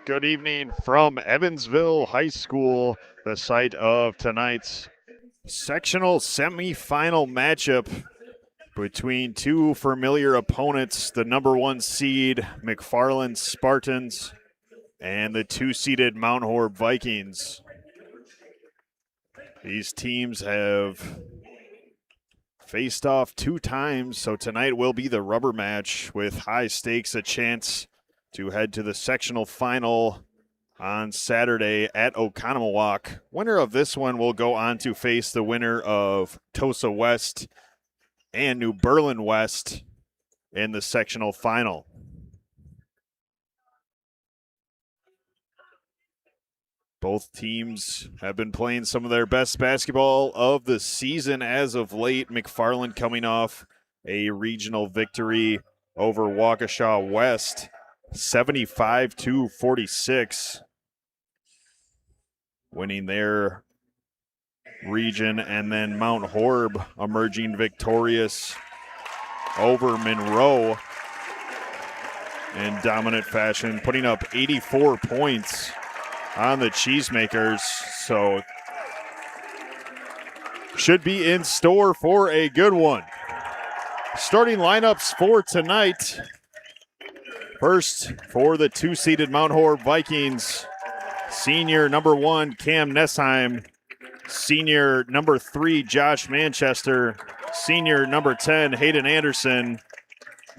Good evening from Evansville High School, the site of tonight's sectional semifinal matchup between two familiar opponents, the number 1 seed McFarland Spartans and the 2-seeded Mount Horeb Vikings. These teams have faced off 2 times, so tonight will be the rubber match with high stakes, a chance to head to the sectional final on Saturday at Oconomowoc. Winner of this one will go on to face the winner of Tosa West and New Berlin West in the sectional final. Both teams have been playing some of their best basketball of the season as of late. McFarland coming off a regional victory over Waukesha West, 75-46, winning their region, and then Mount Horeb emerging victorious over Monroe in dominant fashion, putting up 84 points on the Cheesemakers. So should be in store for a good one. Starting lineups for tonight. First, for the 2-seeded Mount Horeb Vikings, senior number 1, Cam Nessheim, senior number 3, Josh Manchester, senior number 10, Hayden Anderson,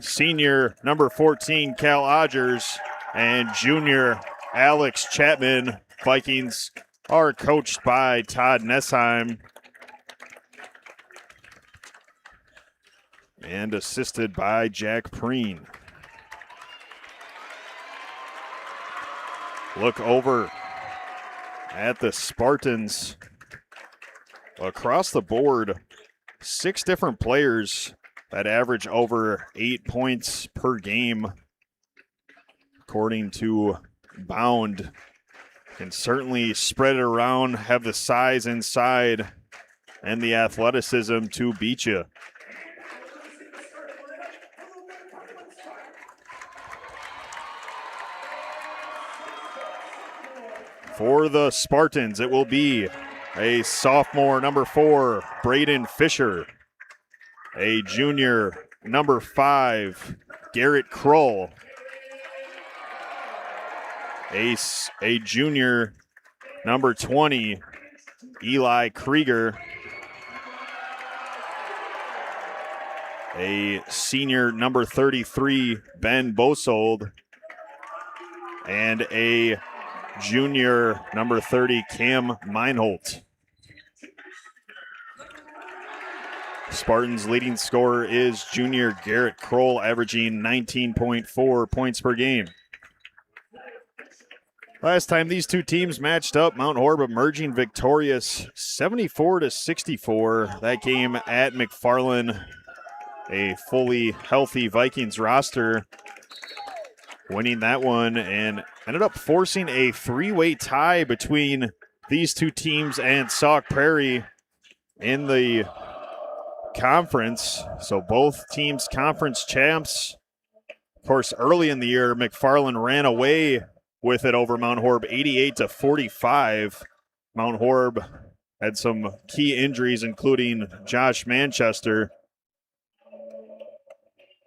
senior number 14, Cal Odgers, and junior Alex Chapman. Vikings are coached by Todd Nessheim and assisted by Jack Preen. Look over at the Spartans. Across the board, 6 different players that average over 8 points per game, according to Bound. Can certainly spread it around, have the size inside and the athleticism to beat you. For the Spartans, it will be a sophomore, number 4, Braden Fisher. A junior, number 5, Garrett Kroll. A junior, number 20, Eli Krieger. A senior, number 33, Ben Bosold. And a junior, number 30, Cam Meinholt. Spartans' leading scorer is junior Garrett Kroll, averaging 19.4 points per game. Last time these two teams matched up, Mount Horeb emerging victorious 74-64. That game at McFarland, a fully healthy Vikings roster, winning that one and ended up forcing a 3-way tie between these two teams and Sauk Prairie in the conference. So both teams conference champs. Of course, early in the year, McFarland ran away with it over Mount Horeb 88-45. Mount Horeb had some key injuries, including Josh Manchester.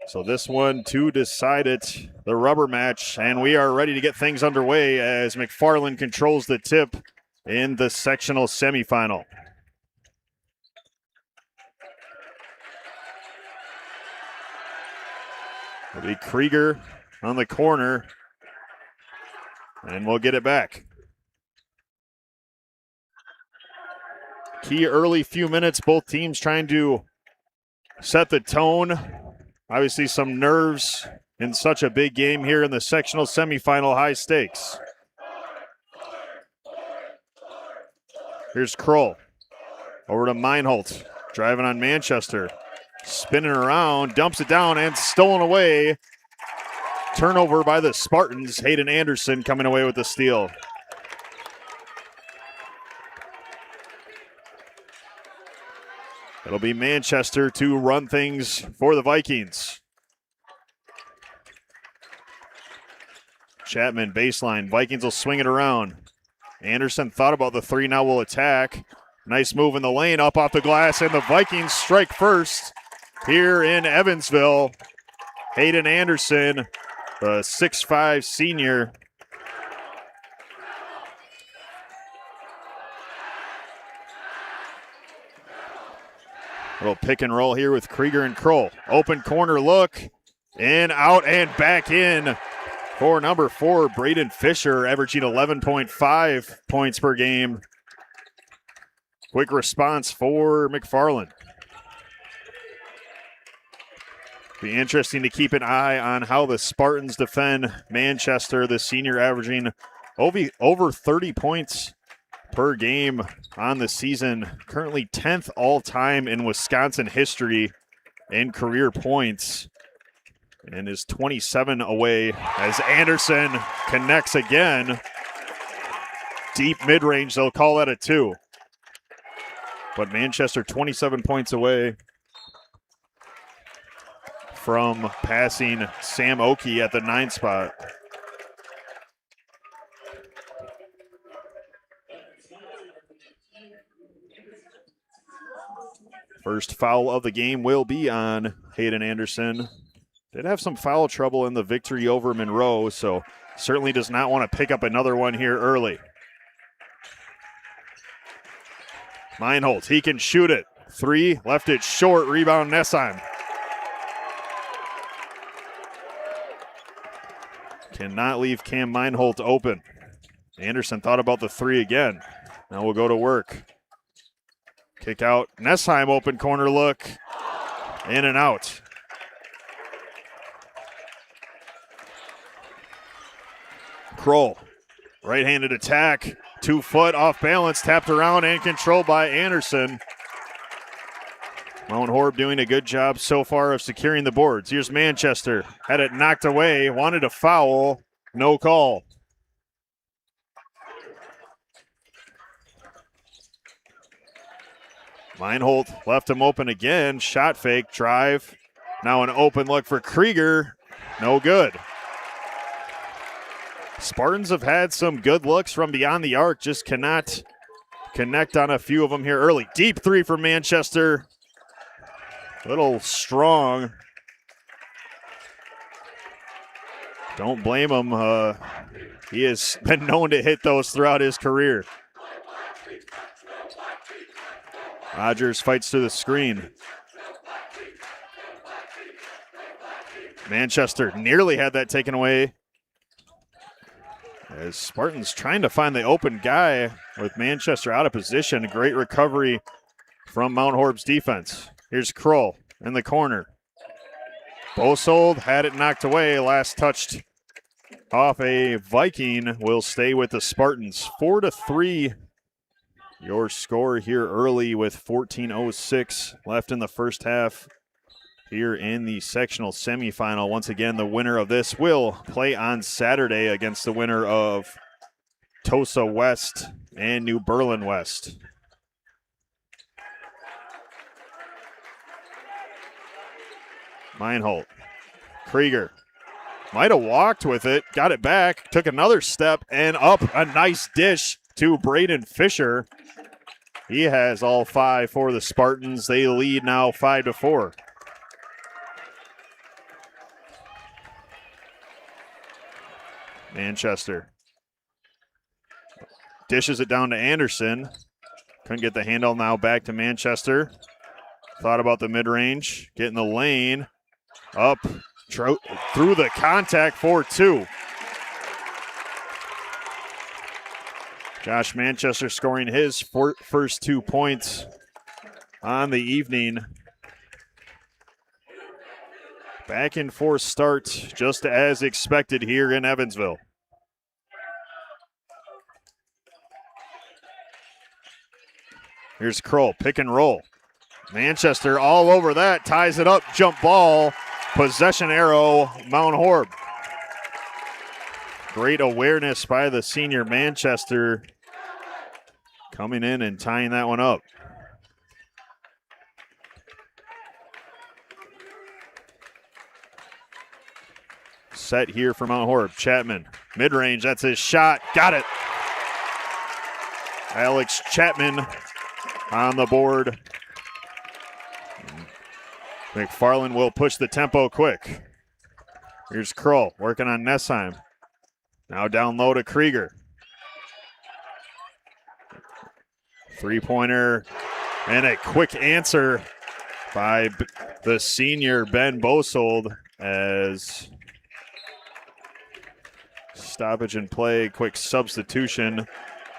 So this one to decide it, the rubber match, and we are ready to get things underway as McFarland controls the tip in the sectional semifinal. It'll be Krieger on the corner, and we'll get it back. Key early few minutes, both teams trying to set the tone. Obviously some nerves in such a big game here in the sectional semifinal, high stakes. Here's Kroll. Over to Meinholt, driving on Manchester. Spinning around, dumps it down, and stolen away. Turnover by the Spartans. Hayden Anderson coming away with the steal. It'll be Manchester to run things for the Vikings. Chapman baseline. Vikings will swing it around. Anderson thought about the three, now will attack. Nice move in the lane, up off the glass, and the Vikings strike first here in Evansville. Hayden Anderson, the 6'5" senior. Little pick and roll here with Krieger and Kroll. Open corner look, in, out, and back in for number 4, Braden Fisher, averaging 11.5 points per game. Quick response for McFarland. Be interesting to keep an eye on how the Spartans defend Manchester, the senior averaging over 30 points per game on the season. Currently 10th all-time in Wisconsin history in career points, and is 27 away as Anderson connects again. Deep mid-range, they'll call that a 2. But Manchester 27 points away from passing Sam Oakey at the 9 spot. First foul of the game will be on Hayden Anderson. Did have some foul trouble in the victory over Monroe, so certainly does not want to pick up another one here early. Meinholz, he can shoot it. 3, left it short, rebound Nessheim. Cannot leave Cam Meinholz open. Anderson thought about the 3 again. Now we'll go to work. Kick out, Nessheim, open corner look, in and out. Kroll, right-handed attack, 2 foot off balance, tapped around and controlled by Anderson. Mount Horeb doing a good job so far of securing the boards. Here's Manchester, had it knocked away, wanted a foul, no call. Meinholz left him open again, shot fake, drive. Now an open look for Krieger, no good. Spartans have had some good looks from beyond the arc, just cannot connect on a few of them here early. Deep 3 for Manchester. A little strong. Don't blame him. He has been known to hit those throughout his career. Rogers fights to the screen. Manchester nearly had that taken away. As Spartans trying to find the open guy with Manchester out of position. Great recovery from Mount Horeb's defense. Here's Kroll in the corner. Bosold had it knocked away. Last touched off a Viking. Will stay with the Spartans. 4-3. Your score here early with 14:06 left in the first half here in the sectional semifinal. Once again, the winner of this will play on Saturday against the winner of Tosa West and New Berlin West. Meinholz, Krieger might have walked with it, got it back, took another step and up. A nice dish to Braden Fisher. He has all 5 for the Spartans. They lead now 5-4. Manchester dishes it down to Anderson. Couldn't get the handle, now back to Manchester. Thought about the mid-range, get in the lane, up, through the contact for 2. Josh Manchester scoring his first 2 points on the evening. Back and forth start, just as expected here in Evansville. Here's Kroll, pick and roll. Manchester all over that, ties it up, jump ball, possession arrow, Mount Horeb. Great awareness by the senior Manchester coming in and tying that one up. Set here for Mount Horeb. Chapman Mid-range, that's his shot. Got it. Alex Chapman on the board. McFarland will push the tempo quick. Here's Kroll working on Nessheim. Now down low to Krieger. Three-pointer and a quick answer by the senior Ben Bosold as stoppage and play, quick substitution.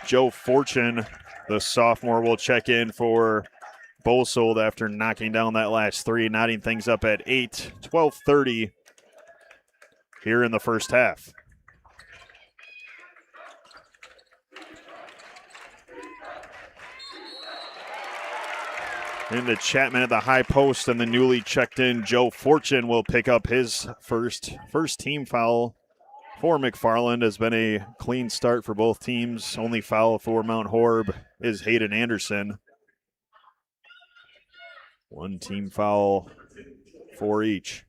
Joe Fortune, the sophomore, will check in for Bosold after knocking down that last three, knotting things up at 8, 12:30 here in the first half. Into Chapman at the high post, and the newly checked in Joe Fortune will pick up his first team foul for McFarland. Has been a clean start for both teams. Only foul for Mount Horeb is Hayden Anderson. One team foul for each.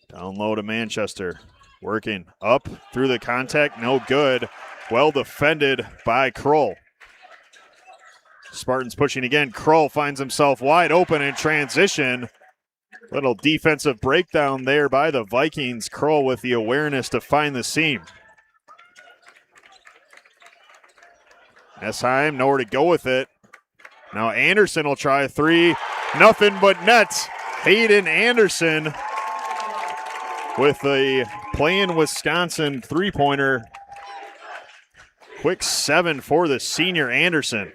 Down low to Manchester. Working up through the contact. No good. Well defended by Kroll. Spartans pushing again. Kroll finds himself wide open in transition. Little defensive breakdown there by the Vikings. Kroll with the awareness to find the seam. Nessheim, nowhere to go with it. Now Anderson will try a three. Nothing but nets. Hayden Anderson with the Play-In Wisconsin three-pointer. Quick 7 for the senior Anderson.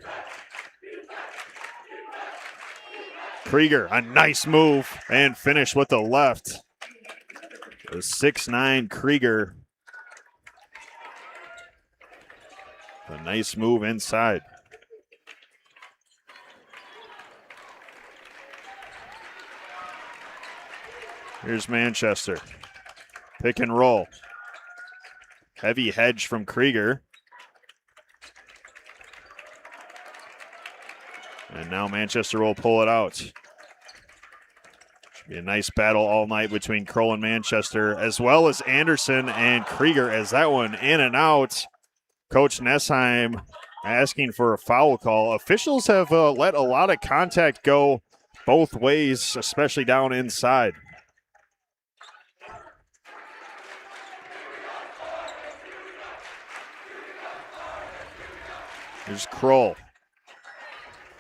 Krieger, a nice move and finish with the left. The 6'9" Krieger. A nice move inside. Here's Manchester. Pick and roll. Heavy hedge from Krieger. And now Manchester will pull it out. Should be a nice battle all night between Kroll and Manchester, as well as Anderson and Krieger, as that one in and out. Coach Nessheim asking for a foul call. Officials have let a lot of contact go both ways, especially down inside. Here's Kroll.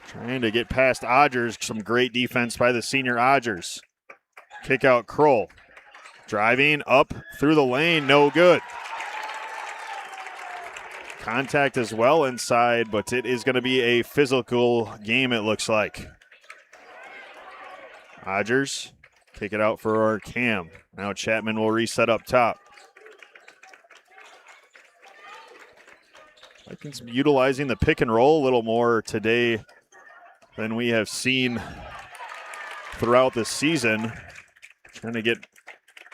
Trying to get past Odgers. Some great defense by the senior Odgers. Kick out Kroll. Driving up through the lane. No good. Contact as well inside, but it is going to be a physical game, it looks like. Odgers kick it out for our Cam. Now Chapman will reset up top. Vikings utilizing the pick and roll a little more today than we have seen throughout the season. Trying to get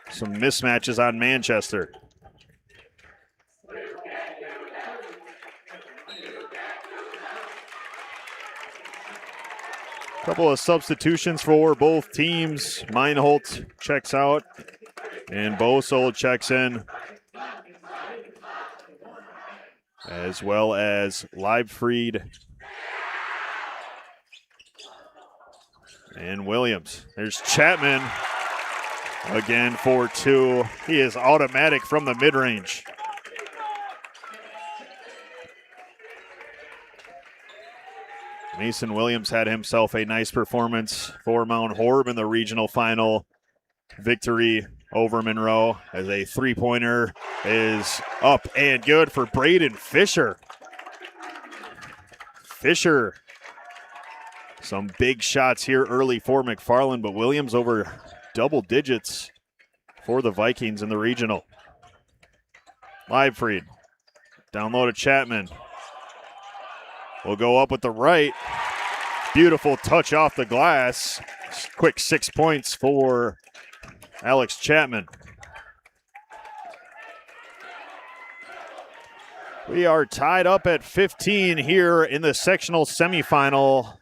some mismatches on Manchester. Couple of substitutions for both teams. Meinholt checks out and Bosold checks in, as well as Leibfried and Williams. There's Chapman again for two. He is automatic from the mid-range. Mason Williams had himself a nice performance for Mount Horeb in the regional final victory over Monroe, as a three-pointer is up and good for Braden Fisher. Fisher, some big shots here early for McFarland, but Williams over double digits for the Vikings in the regional. Leibfried, down low to Chapman. Will go up with the right. Beautiful touch off the glass. Quick 6 points for Alex Chapman. We are tied up at 15 here in the sectional semifinal.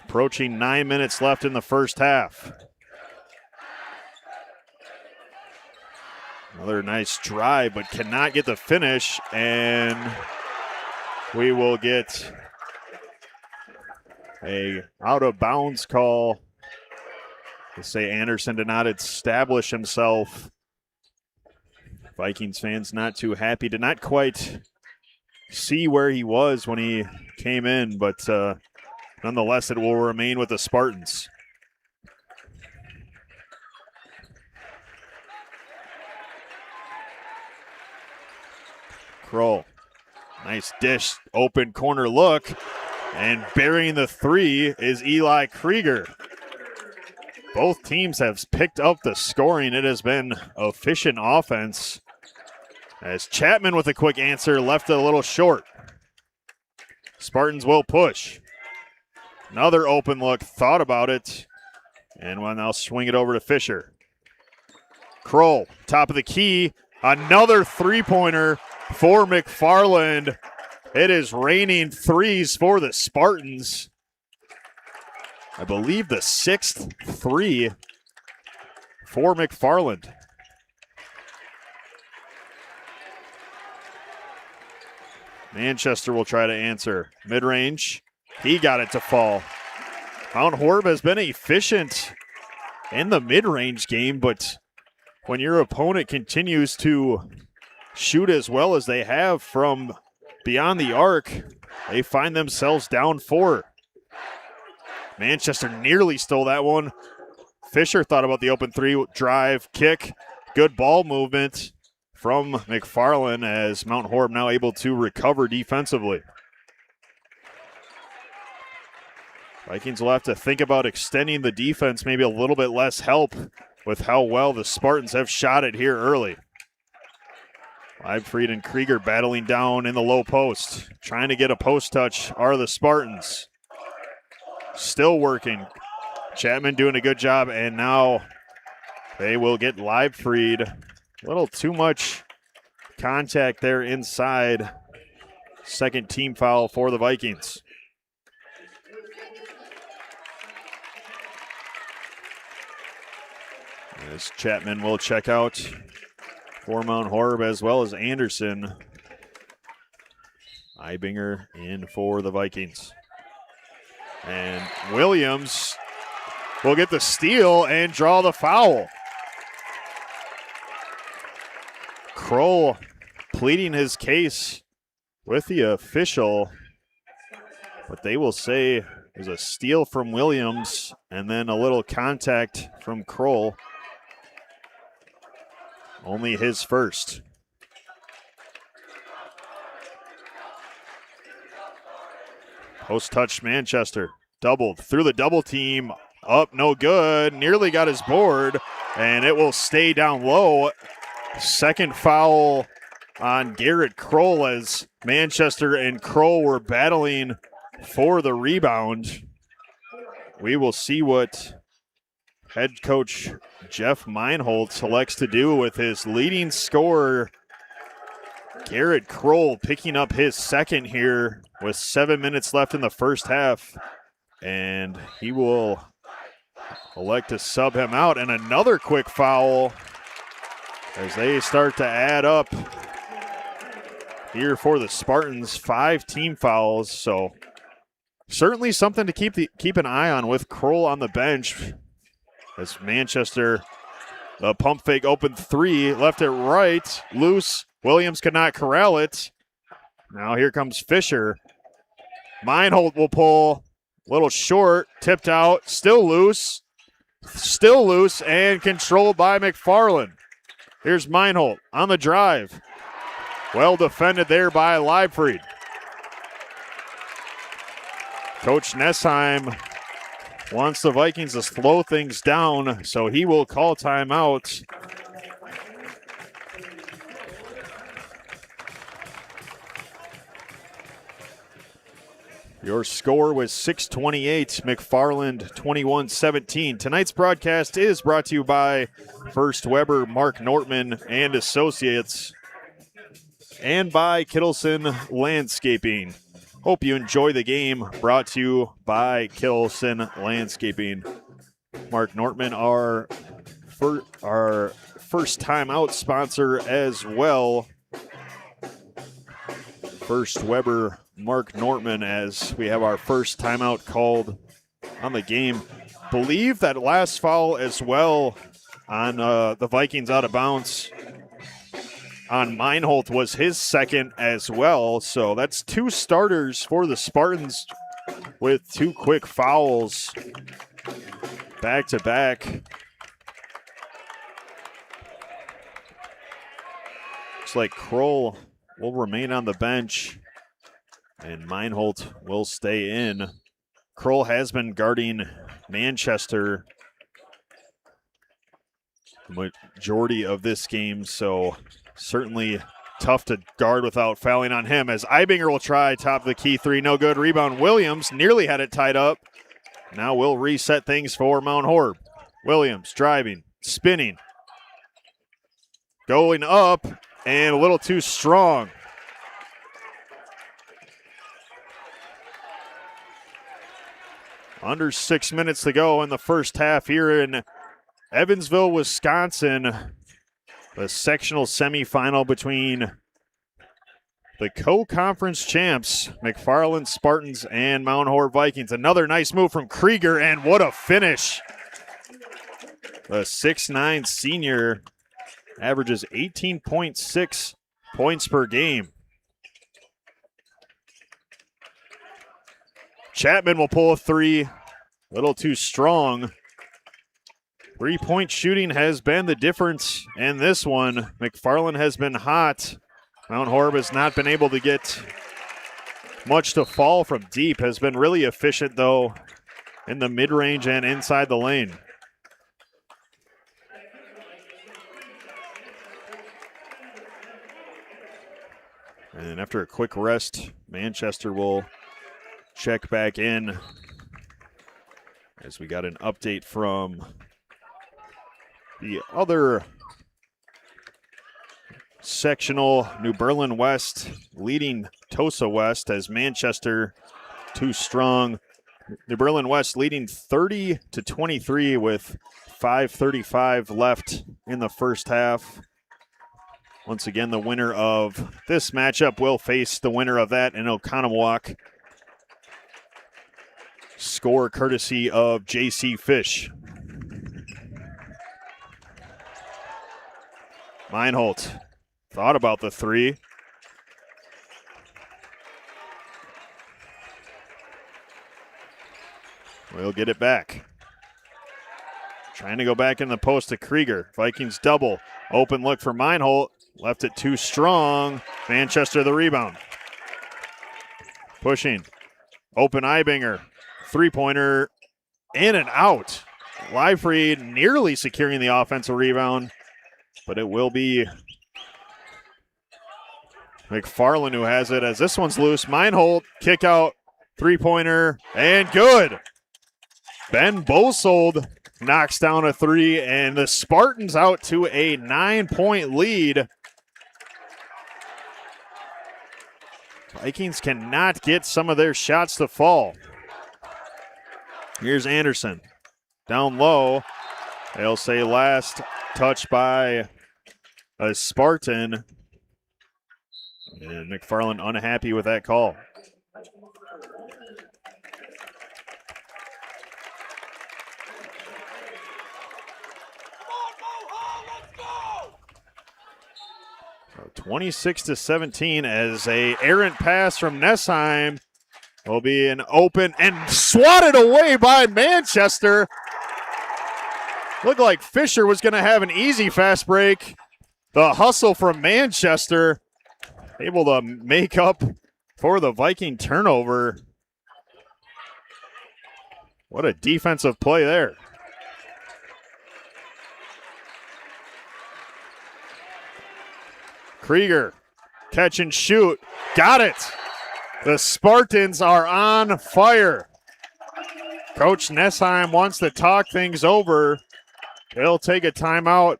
Approaching 9 minutes left in the first half. Another nice drive, but cannot get the finish, and we will get a out-of-bounds call. They say Anderson did not establish himself. Vikings fans not too happy. Did not quite see where he was when he came in, but nonetheless, it will remain with the Spartans. Kroll, nice dish, open corner look, and burying the three is Eli Krieger. Both teams have picked up the scoring. It has been efficient offense, as Chapman with a quick answer left it a little short. Spartans will push. Another open look, thought about it, and will now swing it over to Fisher. Kroll, top of the key, another three-pointer for McFarland. It is raining threes for the Spartans. I believe the sixth three for McFarland. Manchester will try to answer. Mid-range, he got it to fall. Mount Horeb has been efficient in the mid-range game, but when your opponent continues to shoot as well as they have from beyond the arc, they find themselves down 4. Manchester nearly stole that one. Fisher thought about the open three, drive, kick, good ball movement from McFarland, as Mount Horeb now able to recover defensively. Vikings will have to think about extending the defense, maybe a little bit less help with how well the Spartans have shot it here early. Leibfried and Krieger battling down in the low post. Trying to get a post touch are the Spartans. Still working. Chapman doing a good job, and now they will get Leibfried. A little too much contact there inside. Second team foul for the Vikings. As Chapman will check out for Mount Horeb, as well as Anderson. Eibinger in for the Vikings. And Williams will get the steal and draw the foul. Kroll pleading his case with the official, but they will say there's a steal from Williams and then a little contact from Kroll. Only his first. Post touch Manchester. Doubled through the double team. Up, no good. Nearly got his board, and it will stay down low. Second foul on Garrett Kroll, as Manchester and Kroll were battling for the rebound. We will see what head coach Jeff Meinholz selects to do with his leading scorer, Garrett Kroll, picking up his second here with 7 minutes left in the first half. And he will elect to sub him out. And another quick foul as they start to add up here for the Spartans. 5 team fouls. So certainly something to keep an eye on with Kroll on the bench. As Manchester, the pump fake open three, left it right, loose. Williams could not corral it. Now here comes Fisher. Meinholz will pull, little short, tipped out, still loose, and controlled by McFarland. Here's Meinholz on the drive. Well defended there by Leibfried. Coach Nessheim wants the Vikings to slow things down, so he will call timeout. Your score was 6:28, McFarland 21-17. Tonight's broadcast is brought to you by First Weber, Mark Nortman and Associates, and by Kittleson Landscaping. Hope you enjoy the game, brought to you by Kittleson Landscaping. Mark Nortman, our first timeout sponsor as well. First Weber, Mark Nortman, as we have our first timeout called on the game. Believe that last foul as well on the Vikings out of bounds on Meinholt was his second as well. So that's two starters for the Spartans with two quick fouls back to back. Looks like Kroll will remain on the bench and Meinholt will stay in. Kroll has been guarding Manchester the majority of this game, so certainly tough to guard without fouling on him, as Ibinger will try top of the key three, no good. Rebound Williams, nearly had it tied up. Now we'll reset things for Mount Horeb. Williams driving, spinning, going up, and a little too strong. Under 6 minutes to go in the first half here in Evansville, Wisconsin. The sectional semifinal between the co-conference champs, McFarland Spartans and Mount Horeb Vikings. Another nice move from Krieger, and what a finish. The 6'9" senior averages 18.6 points per game. Chapman will pull a three, a little too strong. Three-point shooting has been the difference in this one. McFarland has been hot. Mount Horeb has not been able to get much to fall from deep. Has been really efficient, though, in the mid-range and inside the lane. And after a quick rest, Manchester will check back in as we got an update from the other sectional. New Berlin West leading Tosa West as Manchester too strong. New Berlin West leading 30-23 with 5:35 left in the first half. Once again, the winner of this matchup will face the winner of that in Oconomowoc. Score courtesy of J.C. Fish. Meinholt thought about the three. We'll get it back. Trying to go back in the post to Krieger. Vikings double. Open look for Meinholt. Left it too strong. Manchester the rebound. Pushing. Open Ibinger. Three-pointer in and out. Livefried nearly securing the offensive rebound, but it will be McFarland who has it as this one's loose. Meinholt, kick out, three-pointer, and good. Ben Bosold knocks down a three, and the Spartans out to a 9-point lead. Vikings cannot get some of their shots to fall. Here's Anderson. Down low. They'll say last touch by a Spartan. And McFarland unhappy with that call. So 26-17 as a errant pass from Nessheim will be an open and swatted away by Manchester. Looked like Fisher was going to have an easy fast break. The hustle from Manchester, able to make up for the Viking turnover. What a defensive play there. Krieger, catch and shoot, got it. The Spartans are on fire. Coach Nessheim wants to talk things over. He'll take a timeout.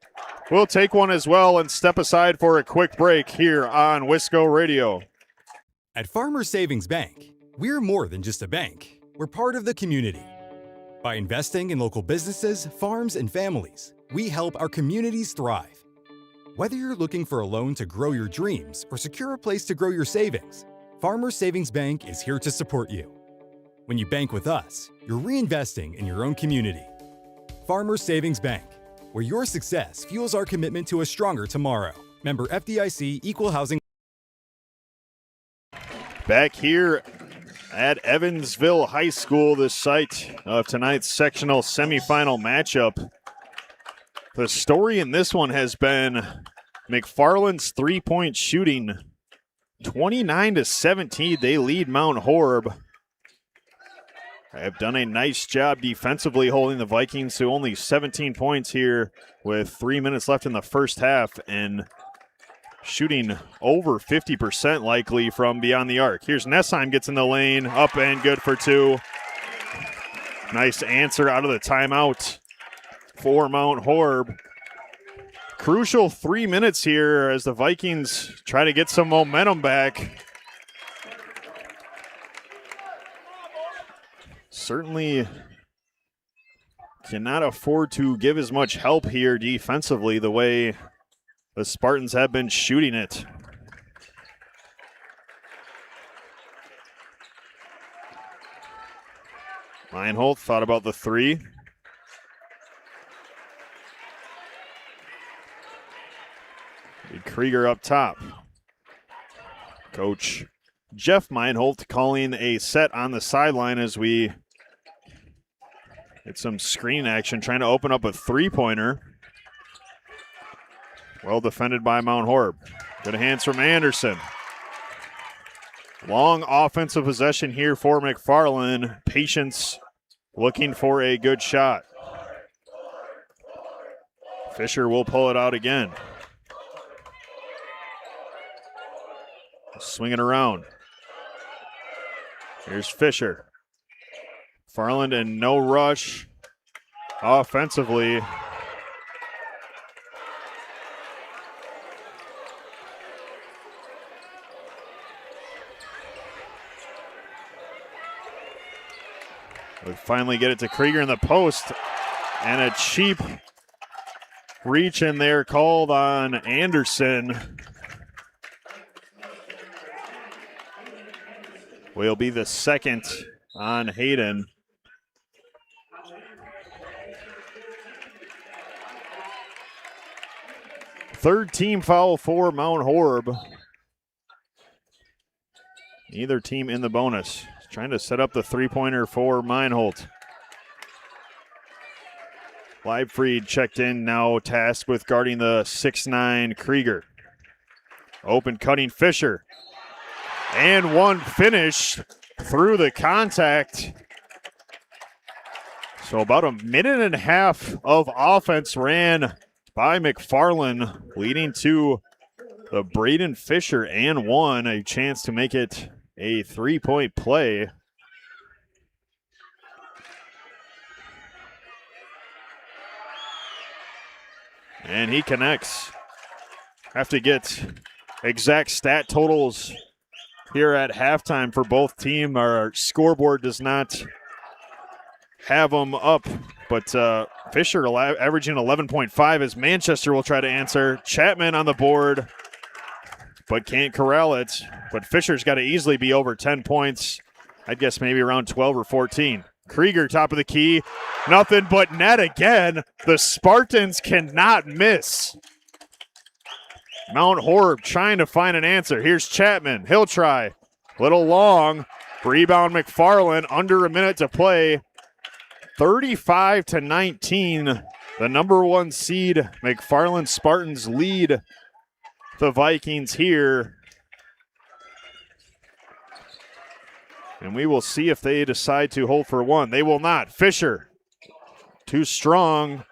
We'll take one as well and step aside for a quick break here on Wisco Radio. At Farmers Savings Bank, we're more than just a bank. We're part of the community. By investing in local businesses, farms, and families, we help our communities thrive. Whether you're looking for a loan to grow your dreams or secure a place to grow your savings, Farmers Savings Bank is here to support you. When you bank with us, you're reinvesting in your own community. Farmers Savings Bank, where your success fuels our commitment to a stronger tomorrow. Member FDIC, Equal Housing. Back here at Evansville High School, the site of tonight's sectional semifinal matchup. The story in this one has been McFarland's three-point shooting. 29-17, they lead Mount Horeb. Have done a nice job defensively holding the Vikings to only 17 points here with 3 minutes left in the first half and shooting over 50% likely from beyond the arc. Here's Nessheim, gets in the lane, up and good for two. Nice answer out of the timeout for Mount Horeb. Crucial 3 minutes here as the Vikings try to get some momentum back. Certainly cannot afford to give as much help here defensively the way the Spartans have been shooting it. Meinholt thought about the three. Krieger up top. Coach Jeff Meinholt calling a set on the sideline as we get some screen action, trying to open up a three-pointer. Well defended by Mount Horeb. Good hands from Anderson. Long offensive possession here for McFarland. Patience looking for a good shot. Fisher will pull it out again. Swing it around. Here's Fisher. Farland in no rush offensively. We finally get it to Krieger in the post, and a cheap reach in there called on Anderson. Will be the second on Hayden. Third team foul for Mount Horeb. Neither team in the bonus. Trying to set up the three-pointer for Meinholt. Leibfried checked in, now tasked with guarding the 6'9 Krieger. Open cutting Fisher. And one finish through the contact. So about a minute and a half of offense ran by McFarland, leading to the Braden Fisher and one, a chance to make it a three-point play. And he connects. Have to get exact stat totals here at halftime for both teams. Our scoreboard does not have them up, but Fisher averaging 11.5 as Manchester will try to answer. Chapman on the board, but can't corral it. But Fisher's got to easily be over 10 points. I'd guess maybe around 12 or 14. Krieger, top of the key. Nothing but net again. The Spartans cannot miss. Mount Horeb trying to find an answer. Here's Chapman. He'll try. Little long. Rebound McFarland. Under a minute to play. 35-19. The number one seed McFarland Spartans lead the Vikings here. And we will see if they decide to hold for one. They will not. Fisher. Too strong.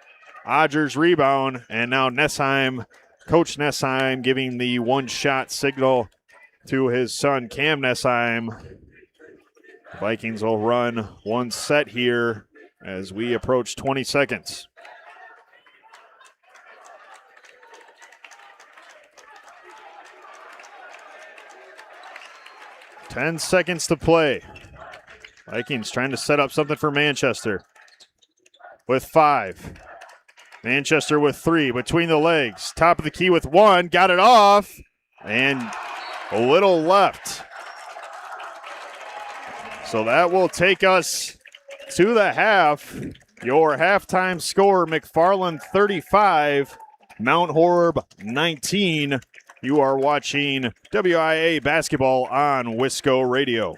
Odgers rebound. And now Nessheim. Coach Nessheim giving the one-shot signal to his son, Cam Nessheim. The Vikings will run one set here as we approach 20 seconds. Ten seconds to play. Vikings trying to set up something for Manchester. with 5. Manchester with 3 between the legs. Top of the key with 1. Got it off. And a little left. So that will take us to the half. Your halftime score, McFarland 35, Mount Horeb 19. You are watching WIAA Basketball on Wisco Radio.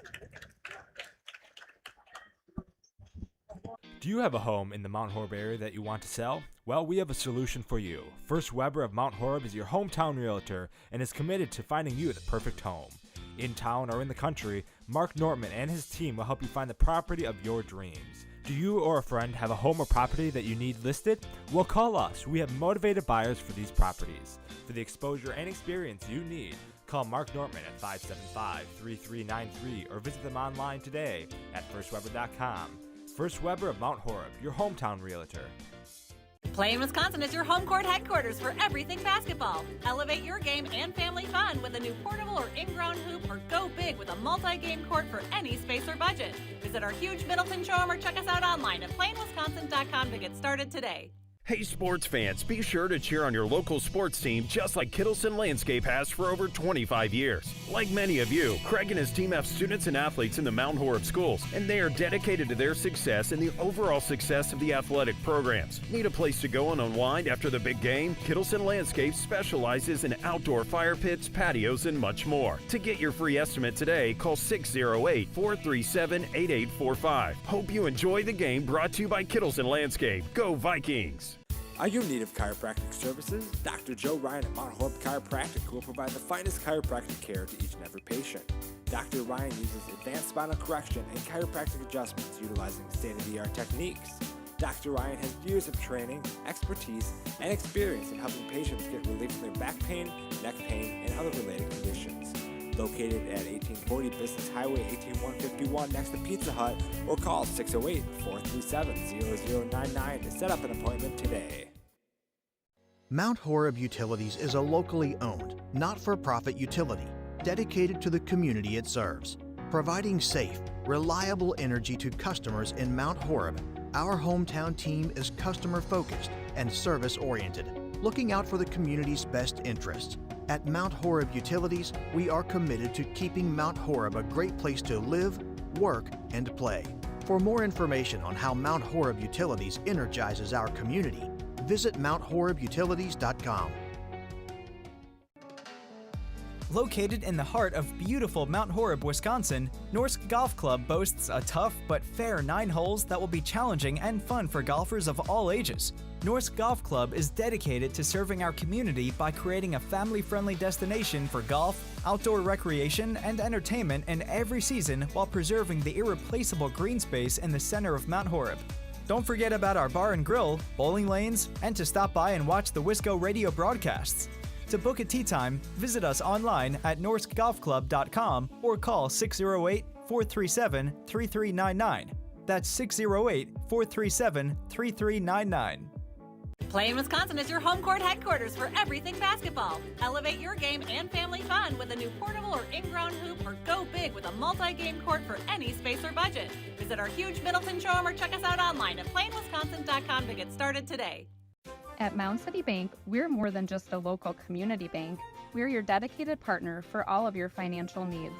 Do you have a home in the Mount Horeb area that you want to sell? Well, we have a solution for you. First Weber of Mount Horeb is your hometown realtor and is committed to finding you the perfect home. In town or in the country, Mark Nortman and his team will help you find the property of your dreams. Do you or a friend have a home or property that you need listed? Well, call us. We have motivated buyers for these properties. For the exposure and experience you need, call Mark Nortman at 575-3393 or visit them online today at firstweber.com. First Weber of Mount Horeb, your hometown realtor. Play in Wisconsin is your home court headquarters for everything basketball. Elevate your game and family fun with a new portable or in-ground hoop, or go big with a multi-game court for any space or budget. Visit our huge Middleton showroom or check us out online at playinwisconsin.com to get started today. Hey sports fans, be sure to cheer on your local sports team just like Kittleson Landscape has for over 25 years. Like many of you, Craig and his team have students and athletes in the Mount Horeb schools, and they are dedicated to their success and the overall success of the athletic programs. Need a place to go and unwind after the big game? Kittleson Landscape specializes in outdoor fire pits, patios, and much more. To get your free estimate today, call 608-437-8845. Hope you enjoy the game, brought to you by Kittleson Landscape. Go Vikings! Are you in need of chiropractic services? Dr. Joe Ryan at Mount Horeb Chiropractic will provide the finest chiropractic care to each and every patient. Dr. Ryan uses advanced spinal correction and chiropractic adjustments utilizing state-of-the-art techniques. Dr. Ryan has years of training, expertise, and experience in helping patients get relief from their back pain, neck pain, and other related conditions. Located at 1840 Business Highway 18151 next to Pizza Hut, or call 608-437-0099 to set up an appointment today. Mount Horeb Utilities is a locally owned, not-for-profit utility dedicated to the community it serves. Providing safe, reliable energy to customers in Mount Horeb, our hometown team is customer-focused and service-oriented, looking out for the community's best interests. At Mount Horeb Utilities, we are committed to keeping Mount Horeb a great place to live, work, and play. For more information on how Mount Horeb Utilities energizes our community, visit MountHorebUtilities.com. Located in the heart of beautiful Mount Horeb, Wisconsin, Norsk Golf Club boasts a tough but fair 9 holes that will be challenging and fun for golfers of all ages. Norsk Golf Club is dedicated to serving our community by creating a family-friendly destination for golf, outdoor recreation, and entertainment in every season while preserving the irreplaceable green space in the center of Mount Horeb. Don't forget about our bar and grill, bowling lanes, and to stop by and watch the Wisco Radio broadcasts. To book a tee time, visit us online at norskgolfclub.com or call 608-437-3399. That's 608-437-3399. Play in Wisconsin is your home court headquarters for everything basketball. Elevate your game and family fun with a new portable or in-ground hoop, or go big with a multi-game court for any space or budget. Visit our huge Middleton showroom or check us out online at playinwisconsin.com to get started today. At Mound City Bank, we're more than just a local community bank. We're your dedicated partner for all of your financial needs.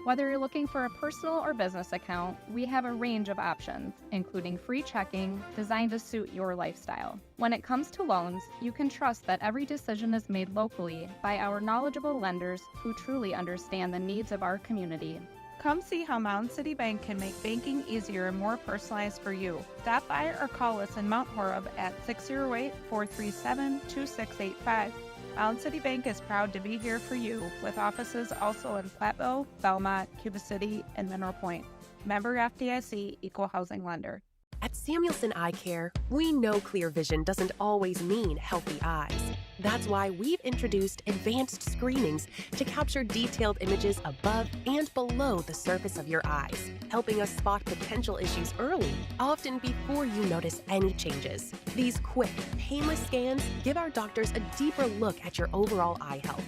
Whether you're looking for a personal or business account, we have a range of options, including free checking designed to suit your lifestyle. When it comes to loans, you can trust that every decision is made locally by our knowledgeable lenders who truly understand the needs of our community. Come see how Mound City Bank can make banking easier and more personalized for you. Stop by or call us in Mount Horeb at 608-437-2685. Mound City Bank is proud to be here for you, with offices also in Platteville, Belmont, Cuba City, and Mineral Point. Member FDIC, Equal Housing Lender. At Samuelson Eye Care, we know clear vision doesn't always mean healthy eyes. That's why we've introduced advanced screenings to capture detailed images above and below the surface of your eyes, helping us spot potential issues early, often before you notice any changes. These quick, painless scans give our doctors a deeper look at your overall eye health,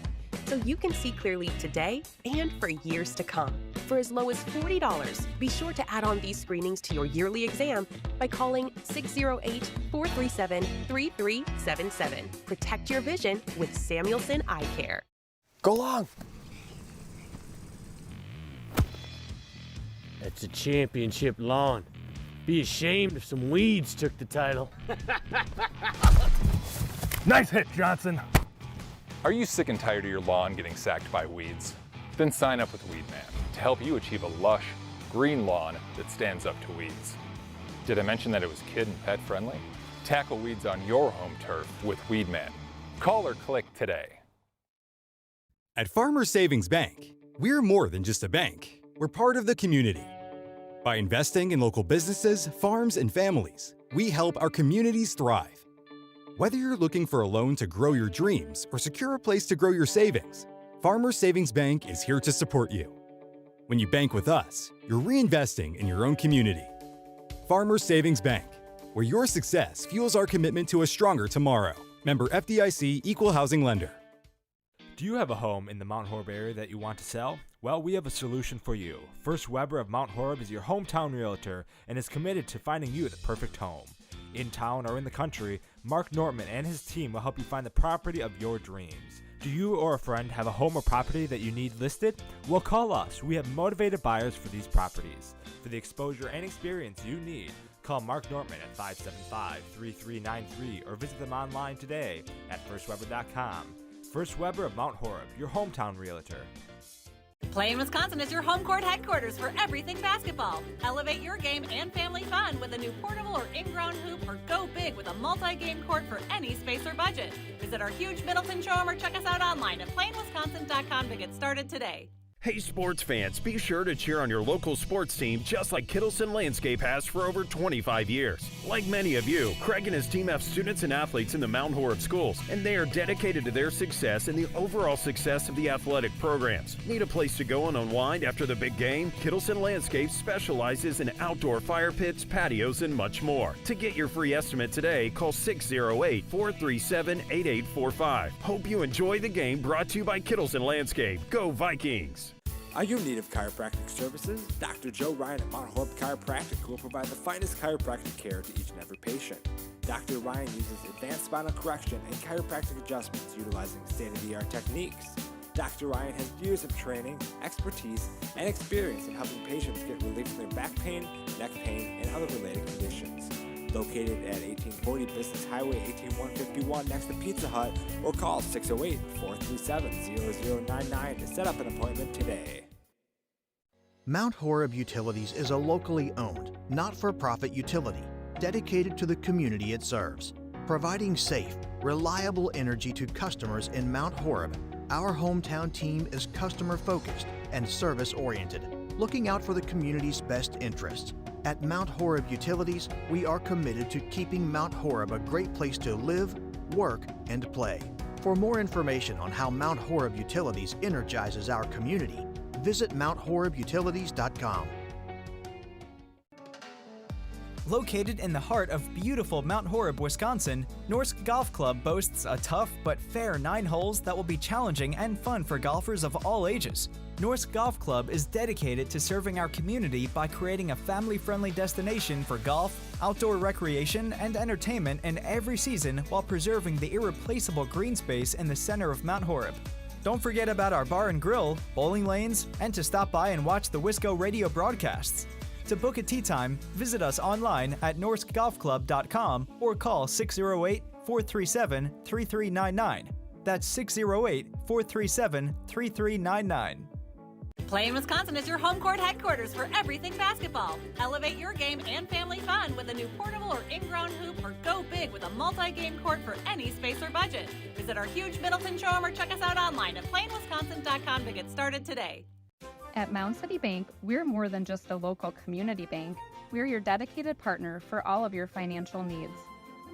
so you can see clearly today and for years to come. for as low as $40. Be sure to add on these screenings to your yearly exam by calling 608-437-3377. Protect your vision with Samuelson Eye Care. Go long. That's a championship lawn. Be ashamed if some weeds took the title. Nice hit, Johnson. Are you sick and tired of your lawn getting sacked by weeds? Then sign up with Weedman to help you achieve a lush, green lawn that stands up to weeds. Did I mention that it was kid and pet friendly? Tackle weeds on your home turf with Weedman. Call or click today. At Farmers Savings Bank, we're more than just a bank. We're part of the community. By investing in local businesses, farms, and families, we help our communities thrive. Whether you're looking for a loan to grow your dreams or secure a place to grow your savings, Farmers Savings Bank is here to support you. When you bank with us, you're reinvesting in your own community. Farmers Savings Bank, where your success fuels our commitment to a stronger tomorrow. Member FDIC, Equal Housing Lender. Do you have a home in the Mount Horeb area that you want to sell? Well, we have a solution for you. First Weber of Mount Horeb is your hometown realtor and is committed to finding you the perfect home. In town or in the country, Mark Nortman and his team will help you find the property of your dreams. Do you or a friend have a home or property that you need listed? Well, call us. We have motivated buyers for these properties. For the exposure and experience you need, call Mark Nortman at 575-3393 or visit them online today at firstweber.com. First Weber of Mount Horeb, your hometown realtor. Play in Wisconsin is your home court headquarters for everything basketball. Elevate your game and family fun with a new portable or in-ground hoop, or go big with a multi-game court for any space or budget. Visit our huge Middleton showroom or check us out online at playinwisconsin.com to get started today. Hey sports fans, be sure to cheer on your local sports team just like Kittleson Landscape has for over 25 years. Like many of you, Craig and his team have students and athletes in the Mount Horeb schools, and they are dedicated to their success and the overall success of the athletic programs. Need a place to go and unwind after the big game? Kittleson Landscape specializes in outdoor fire pits, patios, and much more. To get your free estimate today, call 608-437-8845. Hope you enjoy the game, brought to you by Kittleson Landscape. Go Vikings! Are you in need of chiropractic services? Dr. Joe Ryan at Mount Horeb Chiropractic will provide the finest chiropractic care to each and every patient. Dr. Ryan uses advanced spinal correction and chiropractic adjustments utilizing state-of-the-art techniques. Dr. Ryan has years of training, expertise, and experience in helping patients get relief from their back pain, neck pain, and other related conditions. Located at 1840 Business Highway 18151 next to Pizza Hut, or call 608-437-0099 to set up an appointment today. Mount Horeb Utilities is a locally owned, not-for-profit utility dedicated to the community it serves. Providing safe, reliable energy to customers in Mount Horeb, our hometown team is customer-focused and service-oriented, looking out for the community's best interests. At Mount Horeb Utilities, we are committed to keeping Mount Horeb a great place to live, work, and play. For more information on how Mount Horeb Utilities energizes our community, visit MountHorebUtilities.com. Located in the heart of beautiful Mount Horeb, Wisconsin, Norsk Golf Club boasts a tough but fair 9 holes that will be challenging and fun for golfers of all ages. Norsk Golf Club is dedicated to serving our community by creating a family-friendly destination for golf, outdoor recreation, and entertainment in every season while preserving the irreplaceable green space in the center of Mount Horeb. Don't forget about our bar and grill, bowling lanes, and to stop by and watch the Wisco Radio broadcasts. To book a tee time, visit us online at norskgolfclub.com or call 608-437-3399. That's 608-437-3399. Play in Wisconsin is your home court headquarters for everything basketball. Elevate your game and family fun with a new portable or in-ground hoop, or go big with a multi-game court for any space or budget. Visit our huge Middleton showroom or check us out online at playinwisconsin.com to get started today. At Mound City Bank, we're more than just a local community bank. We're your dedicated partner for all of your financial needs.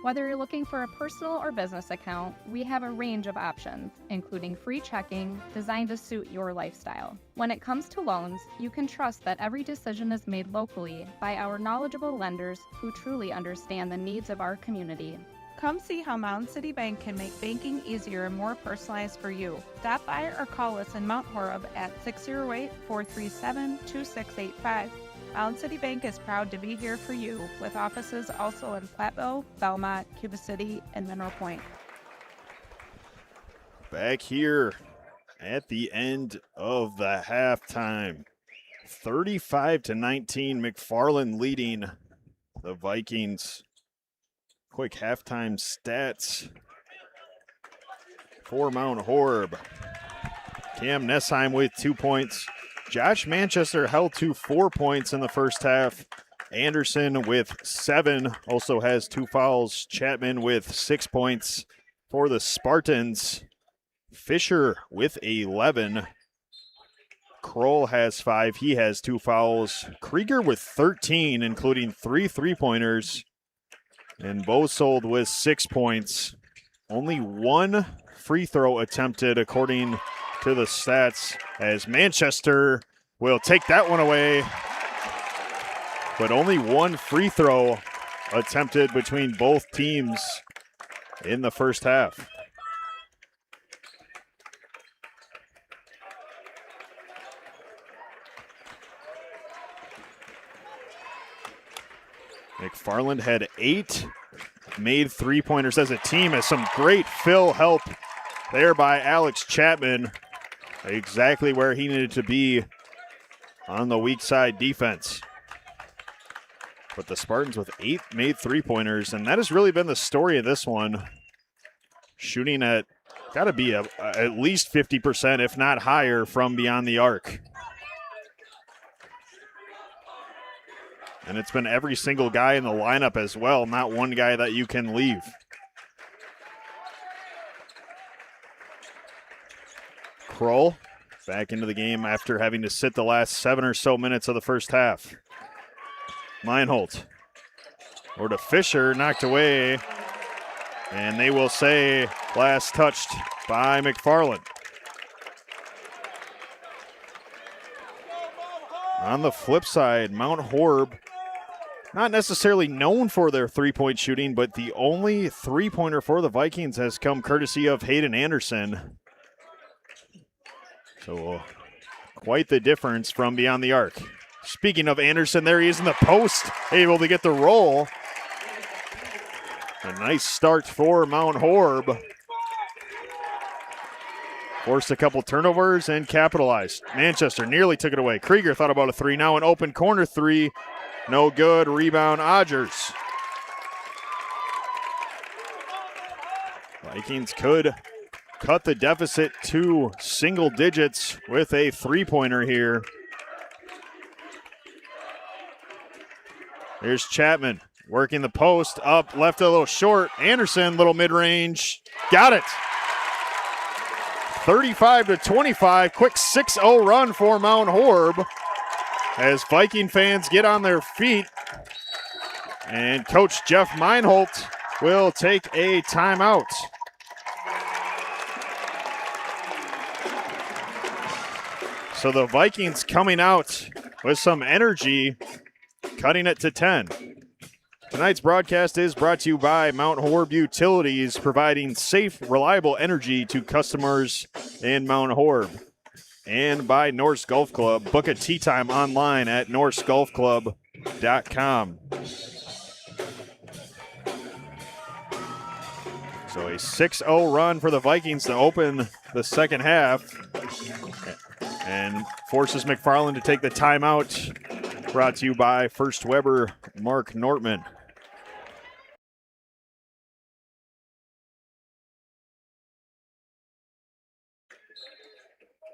Whether you're looking for a personal or business account, we have a range of options, including free checking designed to suit your lifestyle. When it comes to loans, you can trust that every decision is made locally by our knowledgeable lenders who truly understand the needs of our community. Come see how Mound City Bank can make banking easier and more personalized for you. Stop by or call us in Mount Horeb at 608-437-2685. Mound City Bank is proud to be here for you, with offices also in Platteville, Belmont, Cuba City, and Mineral Point. Back here at the end of the halftime. 35-19, McFarland leading the Vikings. Quick halftime stats for Mount Horeb. Cam Nessheim with 2 points. Josh Manchester held to 4 points in the first half. Anderson with 7, also has 2 fouls. Chapman with 6 points for the Spartans. Fisher with 11. Kroll has 5, he has 2 fouls. Krieger with 13, including 3 3-pointers. And Bosold with 6 points. Only 1 free throw attempted according to the stats, as Manchester will take that one away. But only 1 free throw attempted between both teams in the first half. McFarland had 8 made 3-pointers as a team, as some great fill help there by Alex Chapman. Exactly where he needed to be on the weak side defense. But the Spartans with 8 made 3-pointers, and that has really been the story of this one. Shooting at, got to be at least 50%, if not higher, from beyond the arc. And it's been every single guy in the lineup as well, not one guy that you can leave. Kroll back into the game after having to sit the last 7 or so minutes of the first half. Meinholt over to Fisher, knocked away, and they will say last touched by McFarland. On the flip side, Mount Horeb, not necessarily known for their 3-point shooting, but the only 3-pointer for the Vikings has come courtesy of Hayden Anderson. So quite the difference from beyond the arc. Speaking of Anderson, there he is in the post, able to get the roll. A nice start for Mount Horeb. Forced a couple turnovers and capitalized. Manchester nearly took it away. Krieger thought about a 3. Now an open corner 3. No good. Rebound, Odgers. Vikings could cut the deficit to single digits with a 3-pointer here. Here's Chapman working the post up, left a little short. Anderson, little mid-range. Got it. 35-25, quick 6-0 run for Mount Horeb as Viking fans get on their feet. And Coach Jeff Meinholt will take a timeout. So the Vikings coming out with some energy, cutting it to 10. Tonight's broadcast is brought to you by Mount Horeb Utilities, providing safe, reliable energy to customers in Mount Horeb. And by Norse Golf Club. Book a tee time online at norsegolfclub.com. So a 6-0 run for the Vikings to open the second half. And forces McFarland to take the timeout. Brought to you by First Weber, Mark Nortman.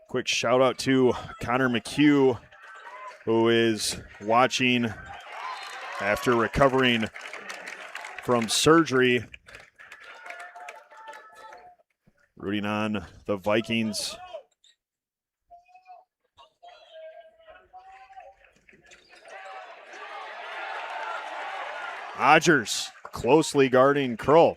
Quick shout out to Connor McHugh, who is watching after recovering from surgery. Rooting on the Vikings. Odgers closely guarding Kroll.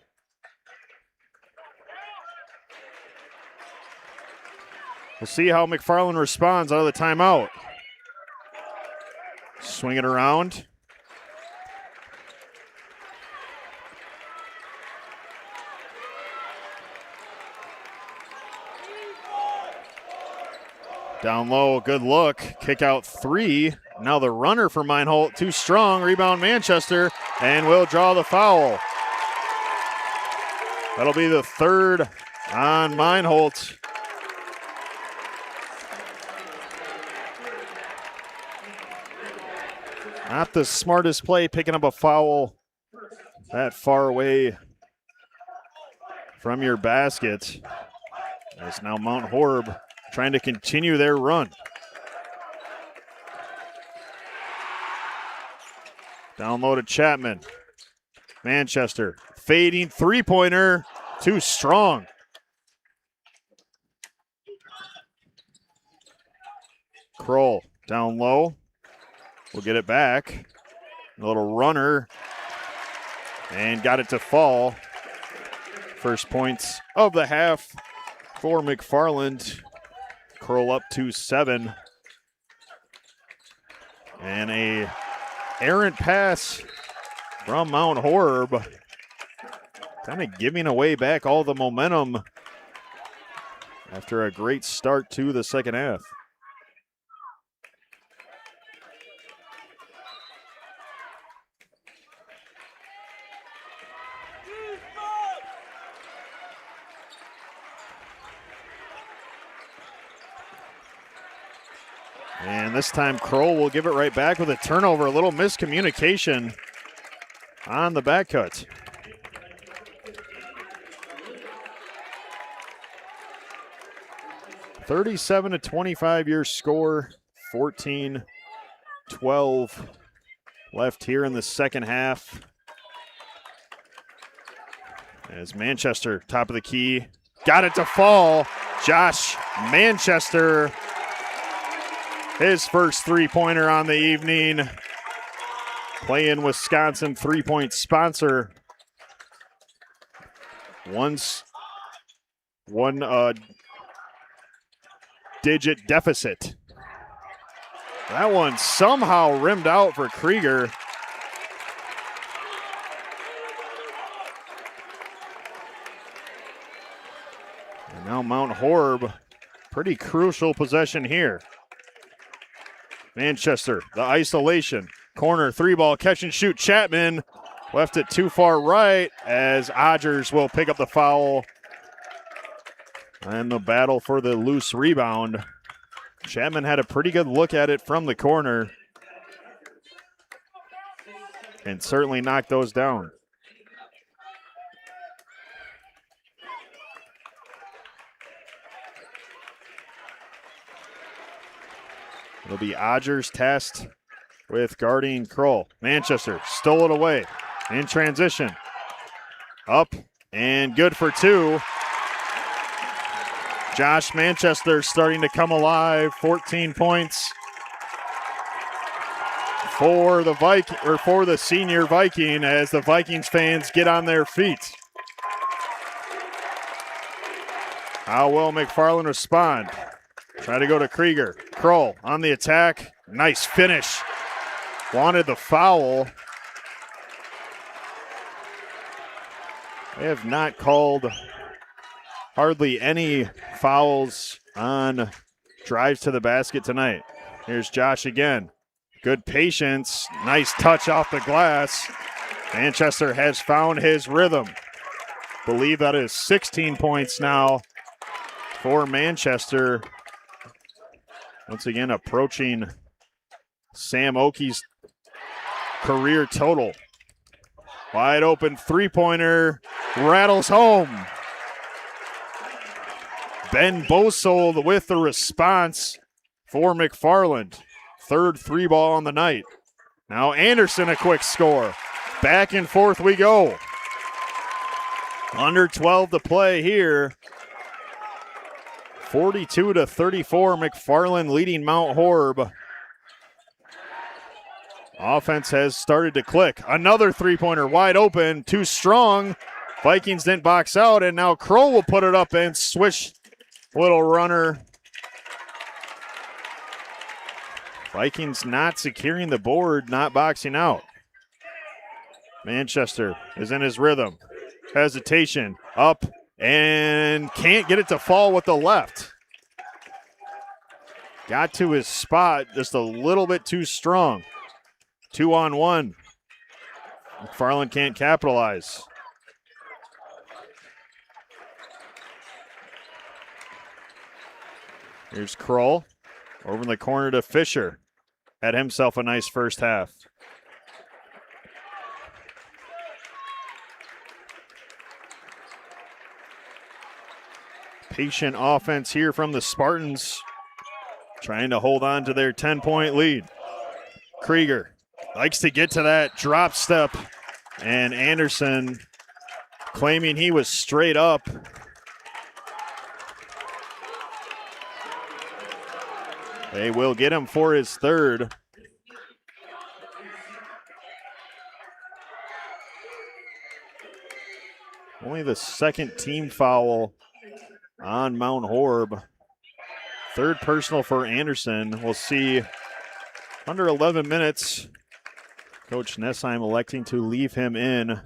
We'll see how McFarland responds out of the timeout. Swing it around. Down low, good look. Kick out 3. Now the runner for Meinholt, too strong. Rebound Manchester, and will draw the foul. That'll be the 3rd on Meinholt. Not the smartest play, picking up a foul that far away from your basket. As now Mount Horeb trying to continue their run. Down low to Chapman. Manchester fading three-pointer, too strong. Kroll down low. We'll get it back. A little runner. And got it to fall. First points of the half for McFarland. Kroll up to 7. And a errant pass from Mount Horeb. Kind of giving away back all the momentum after a great start to the second half. And this time Kroll will give it right back with a turnover. A little miscommunication on the back cut. (37-25) your score. 14-12 left here in the second half. As Manchester, top of the key, got it to fall. Josh Manchester, his first three-pointer on the evening. Playing Wisconsin three-point sponsor. One digit deficit. That one somehow rimmed out for Krieger. And now Mount Horeb, pretty crucial possession here. Manchester, the isolation. Corner, 3-ball, catch and shoot. Chapman left it too far right as Odgers will pick up the foul. And the battle for the loose rebound. Chapman had a pretty good look at it from the corner. And certainly knocked those down. It'll be Odgers tasked with guarding Kroll. Manchester stole it away in transition. Up and good for 2. Josh Manchester starting to come alive. 14 points for the senior Viking as the Vikings fans get on their feet. How will McFarland respond? Try to go to Krieger. Kroll on the attack. Nice finish. Wanted the foul. They have not called hardly any fouls on drives to the basket tonight. Here's Josh again. Good patience. Nice touch off the glass. Manchester has found his rhythm. Believe that is 16 points now for Manchester. Once again, approaching Sam Oakey's career total. Wide open three-pointer, rattles home. Ben Bosold with the response for McFarland. Third 3-ball on the night. Now Anderson a quick score. Back and forth we go. Under 12 to play here. 42-34, McFarland leading Mount Horeb. Offense has started to click. Another three-pointer wide open, too strong. Vikings didn't box out, and now Kroll will put it up and swish. Little runner. Vikings not securing the board, not boxing out. Manchester is in his rhythm. Hesitation, up, and can't get it to fall with the left. got to his spot just a little bit too strong. 2-on-1. McFarland can't capitalize. Here's Kroll over in the corner to Fisher. Had himself a nice first half. Patient offense here from the Spartans, trying to hold on to their 10-point lead. Krieger likes to get to that drop step, and Anderson claiming he was straight up. They will get him for his third. Only the second team foul on Mount Horeb. Third personal for Anderson. We'll see under 11 minutes. Coach Nessheim electing to leave him in.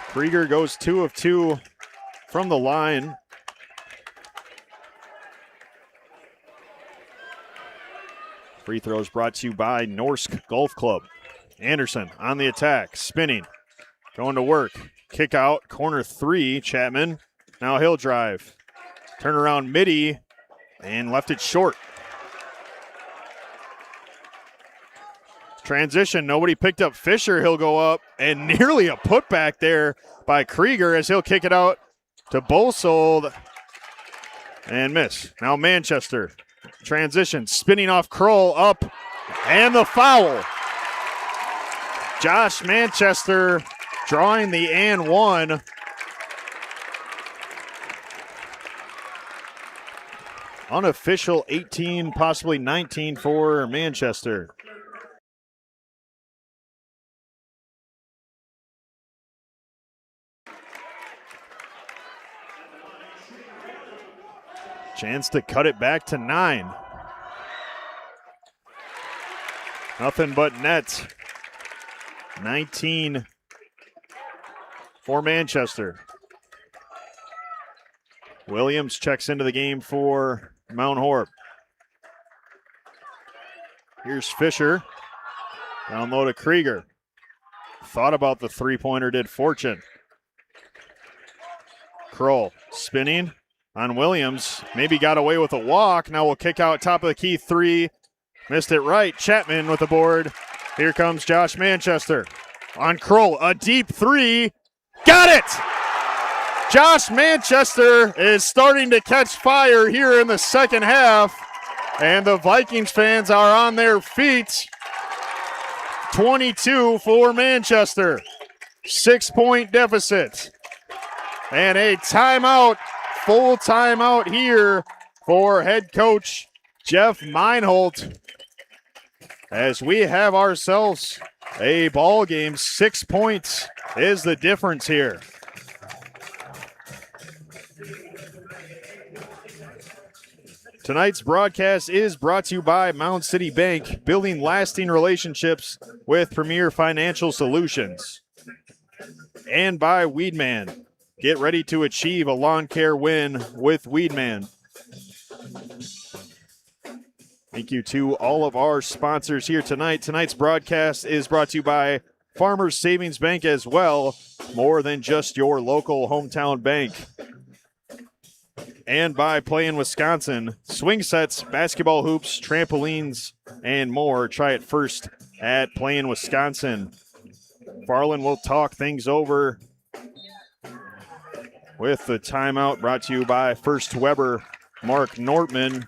Krieger goes 2 of 2 from the line. Free throws brought to you by Norsk Golf Club. Anderson on the attack, spinning, going to work. Kick out, corner 3, Chapman. Now he'll drive. Turn around midi and left it short. Transition, nobody picked up Fisher. He'll go up, and nearly a putback there by Krieger as he'll kick it out to Bolsold and miss. Now Manchester, transition, spinning off Kroll, up, and the foul. Josh Manchester drawing the and one. Unofficial 18, possibly 19 for Manchester. Chance to cut it back to 9. Nothing but net. 19 for Manchester. Williams checks into the game for Mount Horeb. Here's Fisher. Down low to Krieger. Thought about the three-pointer, did Fortune. Kroll spinning on Williams. Maybe got away with a walk. Now we'll kick out top of the key 3. Missed it right. Chapman with the board. Here comes Josh Manchester. On Kroll, a deep 3. Got it! Josh Manchester is starting to catch fire here in the second half, and the Vikings fans are on their feet. 22 for Manchester. 6-point deficit. And a timeout, full timeout here for head coach Jeff Meinholt, as we have ourselves a ball game. 6 points is the difference here. Tonight's broadcast is brought to you by Mound City Bank, building lasting relationships with Premier Financial Solutions. And by Weedman. Get ready to achieve a lawn care win with Weedman. Thank you to all of our sponsors here tonight. Tonight's broadcast is brought to you by Farmers Savings Bank as well, more than just your local hometown bank. And by Play in Wisconsin, swing sets, basketball hoops, trampolines, and more. Try it first at Play in Wisconsin. Farland will talk things over with the timeout brought to you by First Weber, Mark Nortman.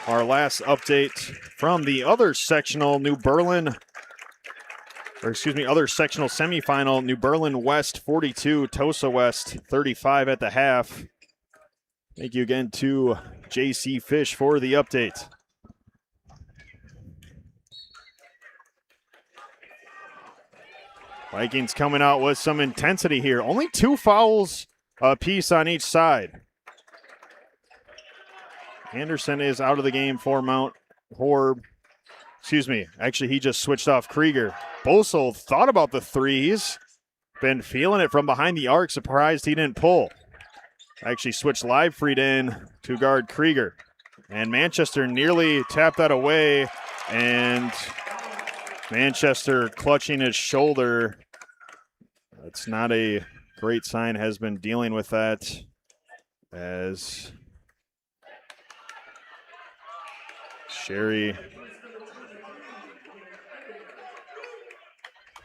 Our last update from the other sectional, other sectional semifinal, New Berlin West 42, Tosa West 35 at the half. Thank you again to JC Fish for the update. Vikings coming out with some intensity here. Only 2 fouls apiece on each side. Anderson is out of the game for Mount Horeb. Excuse me. Actually, he just switched off Krieger. Bosold thought about the three. He's been feeling it from behind the arc. Surprised he didn't pull. Actually switched Livefried in to guard Krieger. And Manchester nearly tapped that away. And Manchester clutching his shoulder. That's not a great sign. Has been dealing with that as Sherry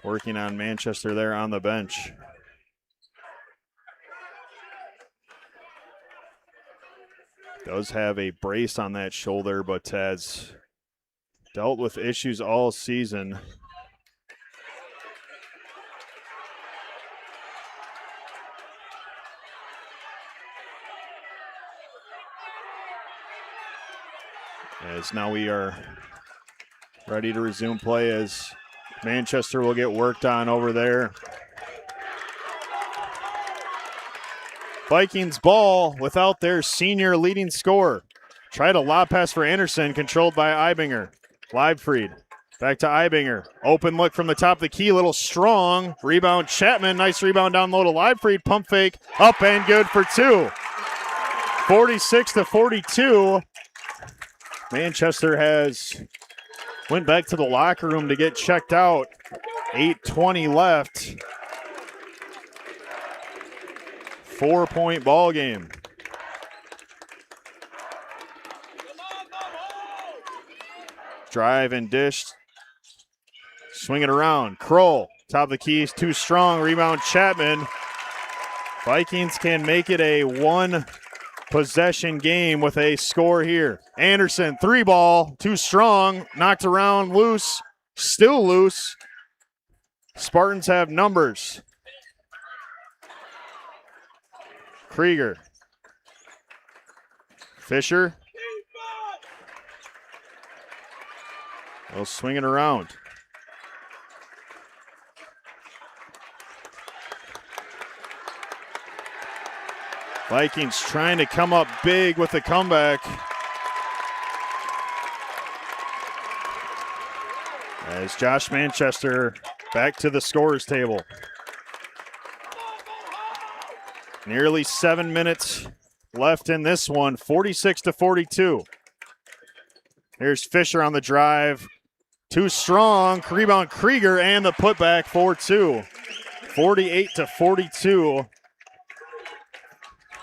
working on Manchester there on the bench. Does have a brace on that shoulder, but has dealt with issues all season. As now we are ready to resume play as Manchester will get worked on over there. Vikings ball without their senior leading scorer. Tried a lob pass for Anderson, controlled by Ibinger. Livefried back to Ibinger. Open look from the top of the key, a little strong. Rebound Chapman, nice rebound down low to Livefried. Pump fake, up and good for two. 46-42. Manchester has went back to the locker room to get checked out. 8:20 left. 4-point ball game. Drive and dish. Swing it around. Kroll, top of the keys, too strong. Rebound Chapman. Vikings can make it a one-possession game with a score here. Anderson, three ball, too strong. Knocked around, loose. Still loose. Spartans have numbers. Krieger. Fisher. They'll swing it around. Vikings trying to come up big with the comeback. As Josh Manchester back to the scorer's table. Nearly 7 minutes left in this one, 46-42. Here's Fisher on the drive. Too strong, rebound Krieger, and the putback for two. 48-42.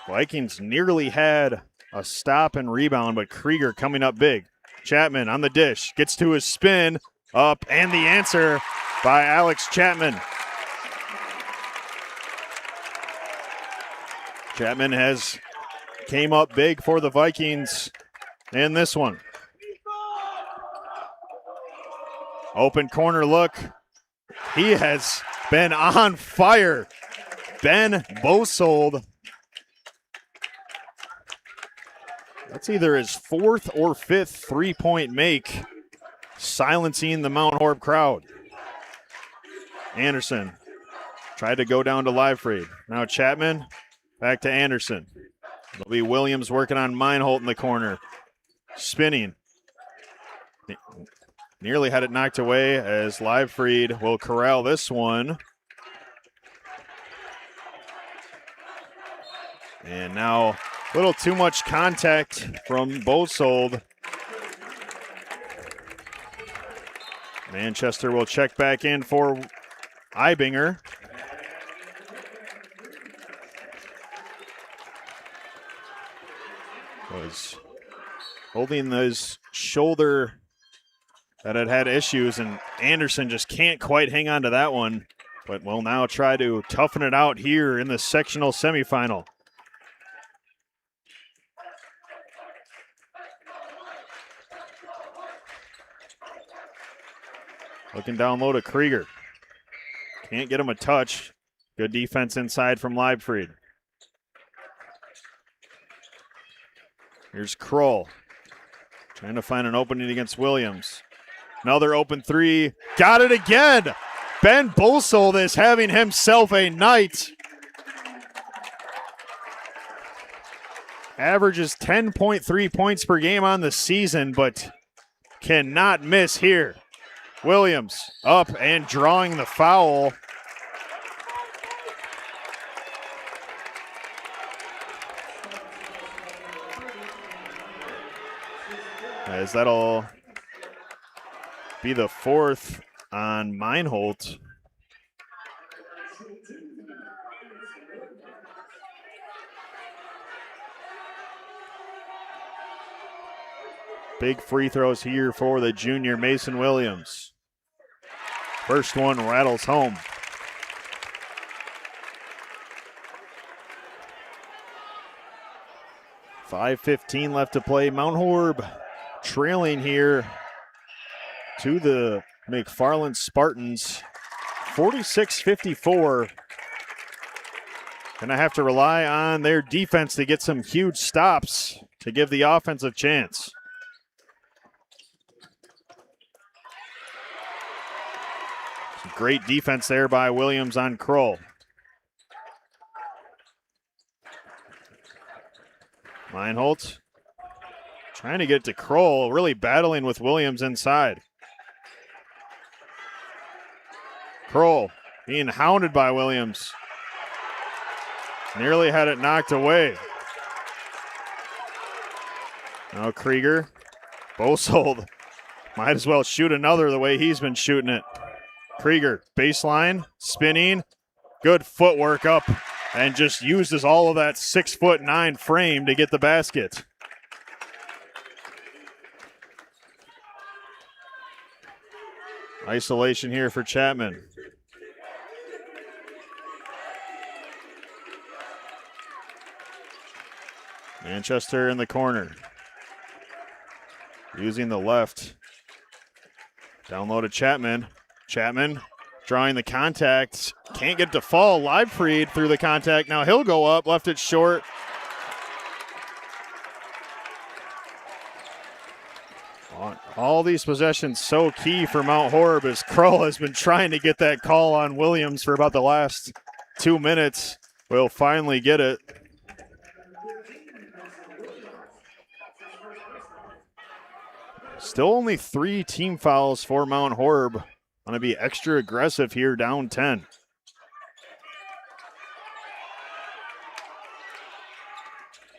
Vikings nearly had a stop and rebound, but Krieger coming up big. Chapman on the dish, gets to his spin, up, and the answer by Alex Chapman. Chapman has came up big for the Vikings in this one. Open corner look. He has been on fire. Ben Bosold. That's either his fourth or fifth three-point make, silencing the Mount Horeb crowd. Anderson tried to go down to Livefried. Now Chapman back to Anderson. It'll be Williams working on Meinholt in the corner. Spinning. Nearly had it knocked away as Livefried will corral this one. And now a little too much contact from Bosold. Manchester will check back in for Ibinger. Was holding his shoulder that had issues, and Anderson just can't quite hang on to that one, but will now try to toughen it out here in the sectional semifinal. Looking down low to Krieger. Can't get him a touch. Good defense inside from Livefried. Here's Kroll. Trying to find an opening against Williams. Another open three. Got it again. Ben Bosold is having himself a night. Averages 10.3 points per game on the season, but cannot miss here. Williams up and drawing the foul. As that'll be the fourth on Meinholt. Big free throws here for the junior Mason Williams. First one rattles home. .5:15 left to play. Mount Horeb trailing here to the McFarland Spartans, 46-54. Gonna have to rely on their defense to get some huge stops to give the offense a chance. Some great defense there by Williams on Kroll. Meinholt trying to get to Kroll, really battling with Williams inside. Kroll being hounded by Williams. Nearly had it knocked away. Now Krieger, Bosold might as well shoot another the way he's been shooting it. Krieger, baseline, spinning, good footwork up, and just uses all of that 6'9" frame to get the basket. Isolation here for Chapman. Manchester in the corner. Using the left. Down low to Chapman. Chapman drawing the contact. Can't get to fall. Liebfried through the contact. Now he'll go up. Left it short. All these possessions so key for Mount Horeb as Kroll has been trying to get that call on Williams for about the last 2 minutes. Will finally get it. Still only 3 team fouls for Mount Horeb. Going to be extra aggressive here, down 10.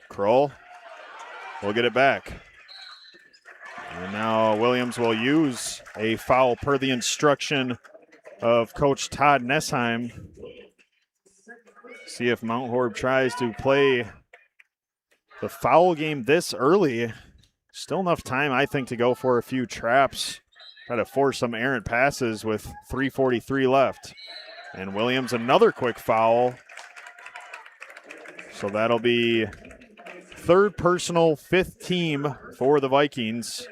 Kroll will get it back. And now Williams will use a foul per the instruction of Coach Todd Nessheim. See if Mount Horeb tries to play the foul game this early. Still enough time, I think, to go for a few traps. Try to force some errant passes with 3:43 left. And Williams, another quick foul. So that'll be third personal, 5th team for the Vikings.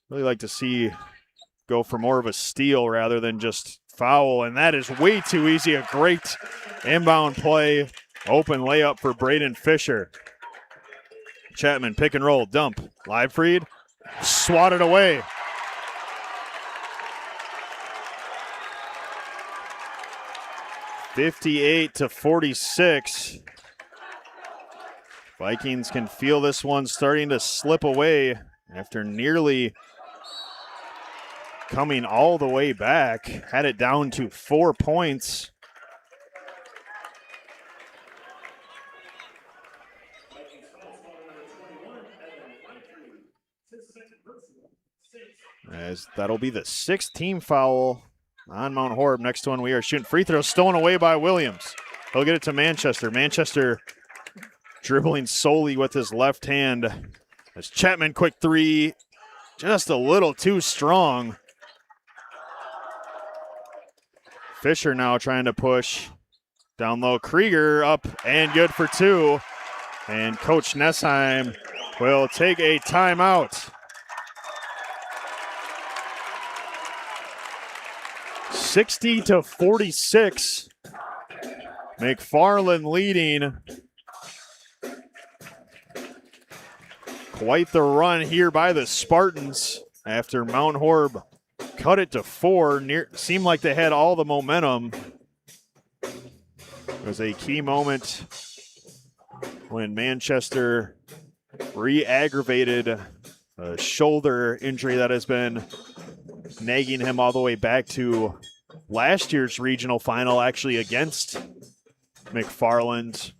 Really like to see go for more of a steal rather than just foul, and that is way too easy. A great inbound play. Open layup for Braden Fisher. Chapman, pick and roll, dump. Liebfried, swatted away. (58-46). Vikings can feel this one starting to slip away after nearly coming all the way back. Had it down to 4 points. As that'll be the 6th team foul on Mount Horeb. Next one, we are shooting free throws, stolen away by Williams. He'll get it to Manchester. Manchester dribbling solely with his left hand. As Chapman, quick three, just a little too strong. Fisher now trying to push. Down low, Krieger up and good for 2. And Coach Nessheim will take a timeout. 60-46. McFarland leading. Quite the run here by the Spartans after Mount Horeb cut it to 4. Seemed like they had all the momentum. It was a key moment when Manchester re-aggravated shoulder injury that has been nagging him all the way back to last year's regional final, actually against McFarland.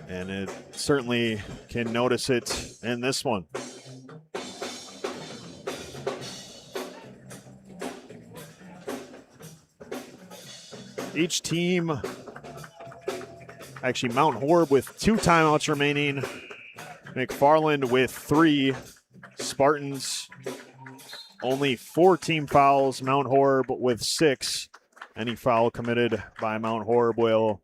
And it certainly can notice it in this one. Each team, actually Mount Horeb with 2 timeouts remaining, McFarland with 3, Spartans only 4 team fouls, Mount Horeb with 6. Any foul committed by Mount Horeb will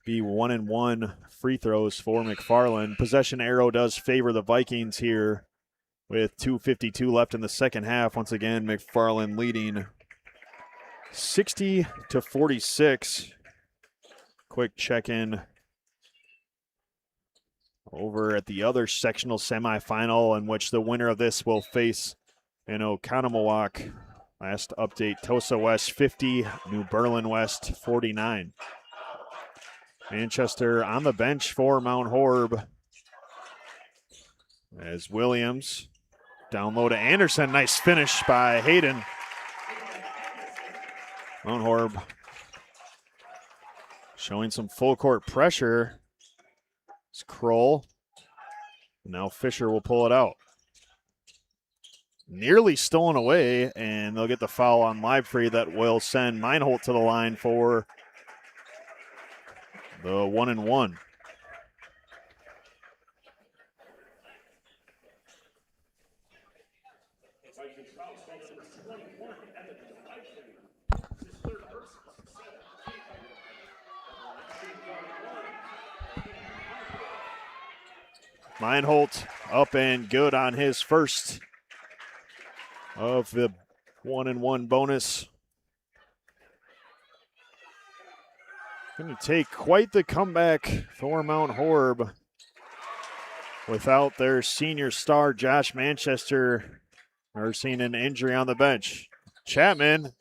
be 1-and-1 free throws for McFarland. Possession arrow does favor the Vikings here with 2:52 left in the second half. Once again, McFarland leading 60-46. Quick check-in over at the other sectional semifinal, in which the winner of this will face in Oconomowoc. Last update, Tosa West 50, New Berlin West 49. Manchester on the bench for Mount Horeb as Williams down low to Anderson. Nice finish by Hayden. Mount Horeb showing some full court pressure. It's Kroll. Now Fisher will pull it out. Nearly stolen away, and they'll get the foul on Livefree that will send Meinholt to the line for the 1-and-1. Meinholt up and good on his first of the 1-and-1 bonus. Going to take quite the comeback for Mount Horeb without their senior star, Josh Manchester, nursing an injury on the bench. Chapman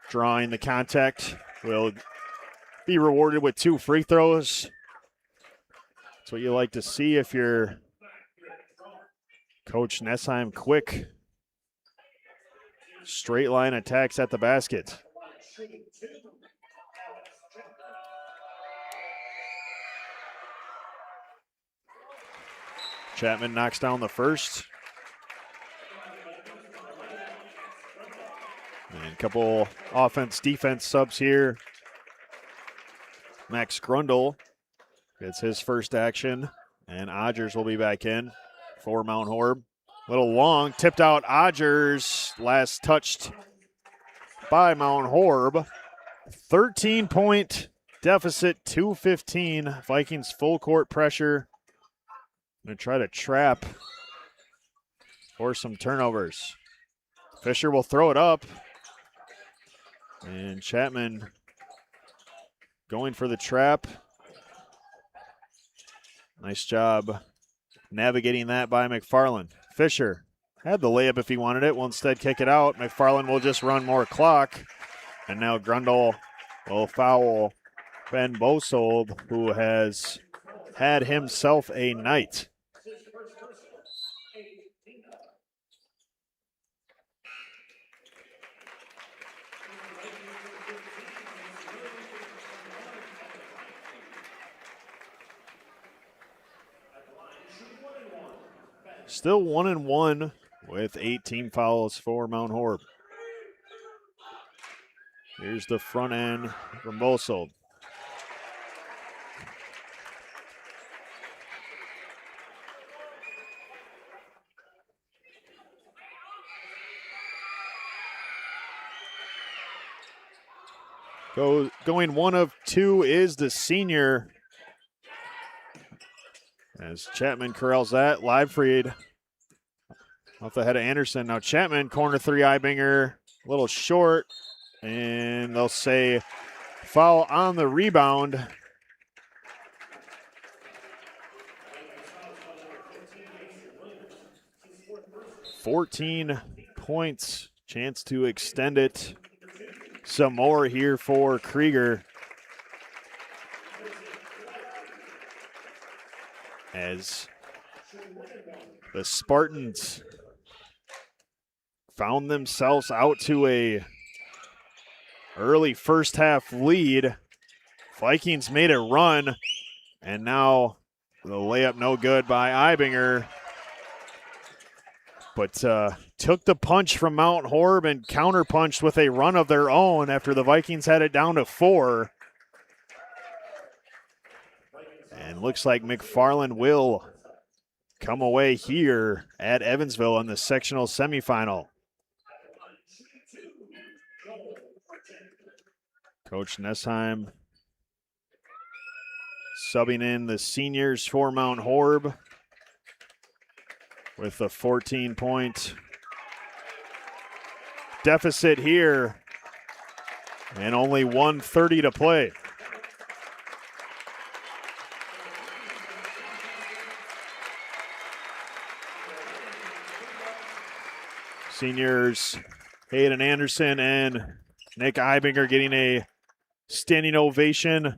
drawing the contact, will be rewarded with 2 free throws. That's what you like to see if you're Coach Nessheim. Quick straight line attacks at the basket. Chapman knocks down the first. And a couple offense-defense subs here. Max Grundle gets his first action, and Odgers will be back in for Mount Horeb. Little long, tipped out Odgers, last touched by Mount Horeb. 13-point deficit, 2:15. Vikings full court pressure. Going to try to trap for some turnovers. Fisher will throw it up. And Chapman going for the trap. Nice job navigating that by McFarland. Fisher had the layup if he wanted it. Will instead kick it out. McFarland will just run more clock. And now Grundle will foul Ben Bosold, who has had himself a night. Still 1-and-1 with 8 team fouls for Mount Horeb. Here's the front end from Bosold. Going 1 of 2 is the senior, as Chapman corrals that. Livefried off the head of Anderson. Now Chapman, corner 3, Eibinger, a little short, and they'll say foul on the rebound. $14 points, chance to extend it some more here for Krieger. as the Spartans found themselves out to a early first half lead. Vikings made a run, and now the layup no good by Ibinger. But took the punch from Mount Horeb and counterpunched with a run of their own after the Vikings had it down to 4. And looks like McFarland will come away here at Evansville in the sectional semifinal. Coach Nessheim subbing in the seniors for Mount Horeb with a 14-point deficit here and only 1:30 to play. Seniors Hayden Anderson and Nick Ibinger getting a standing ovation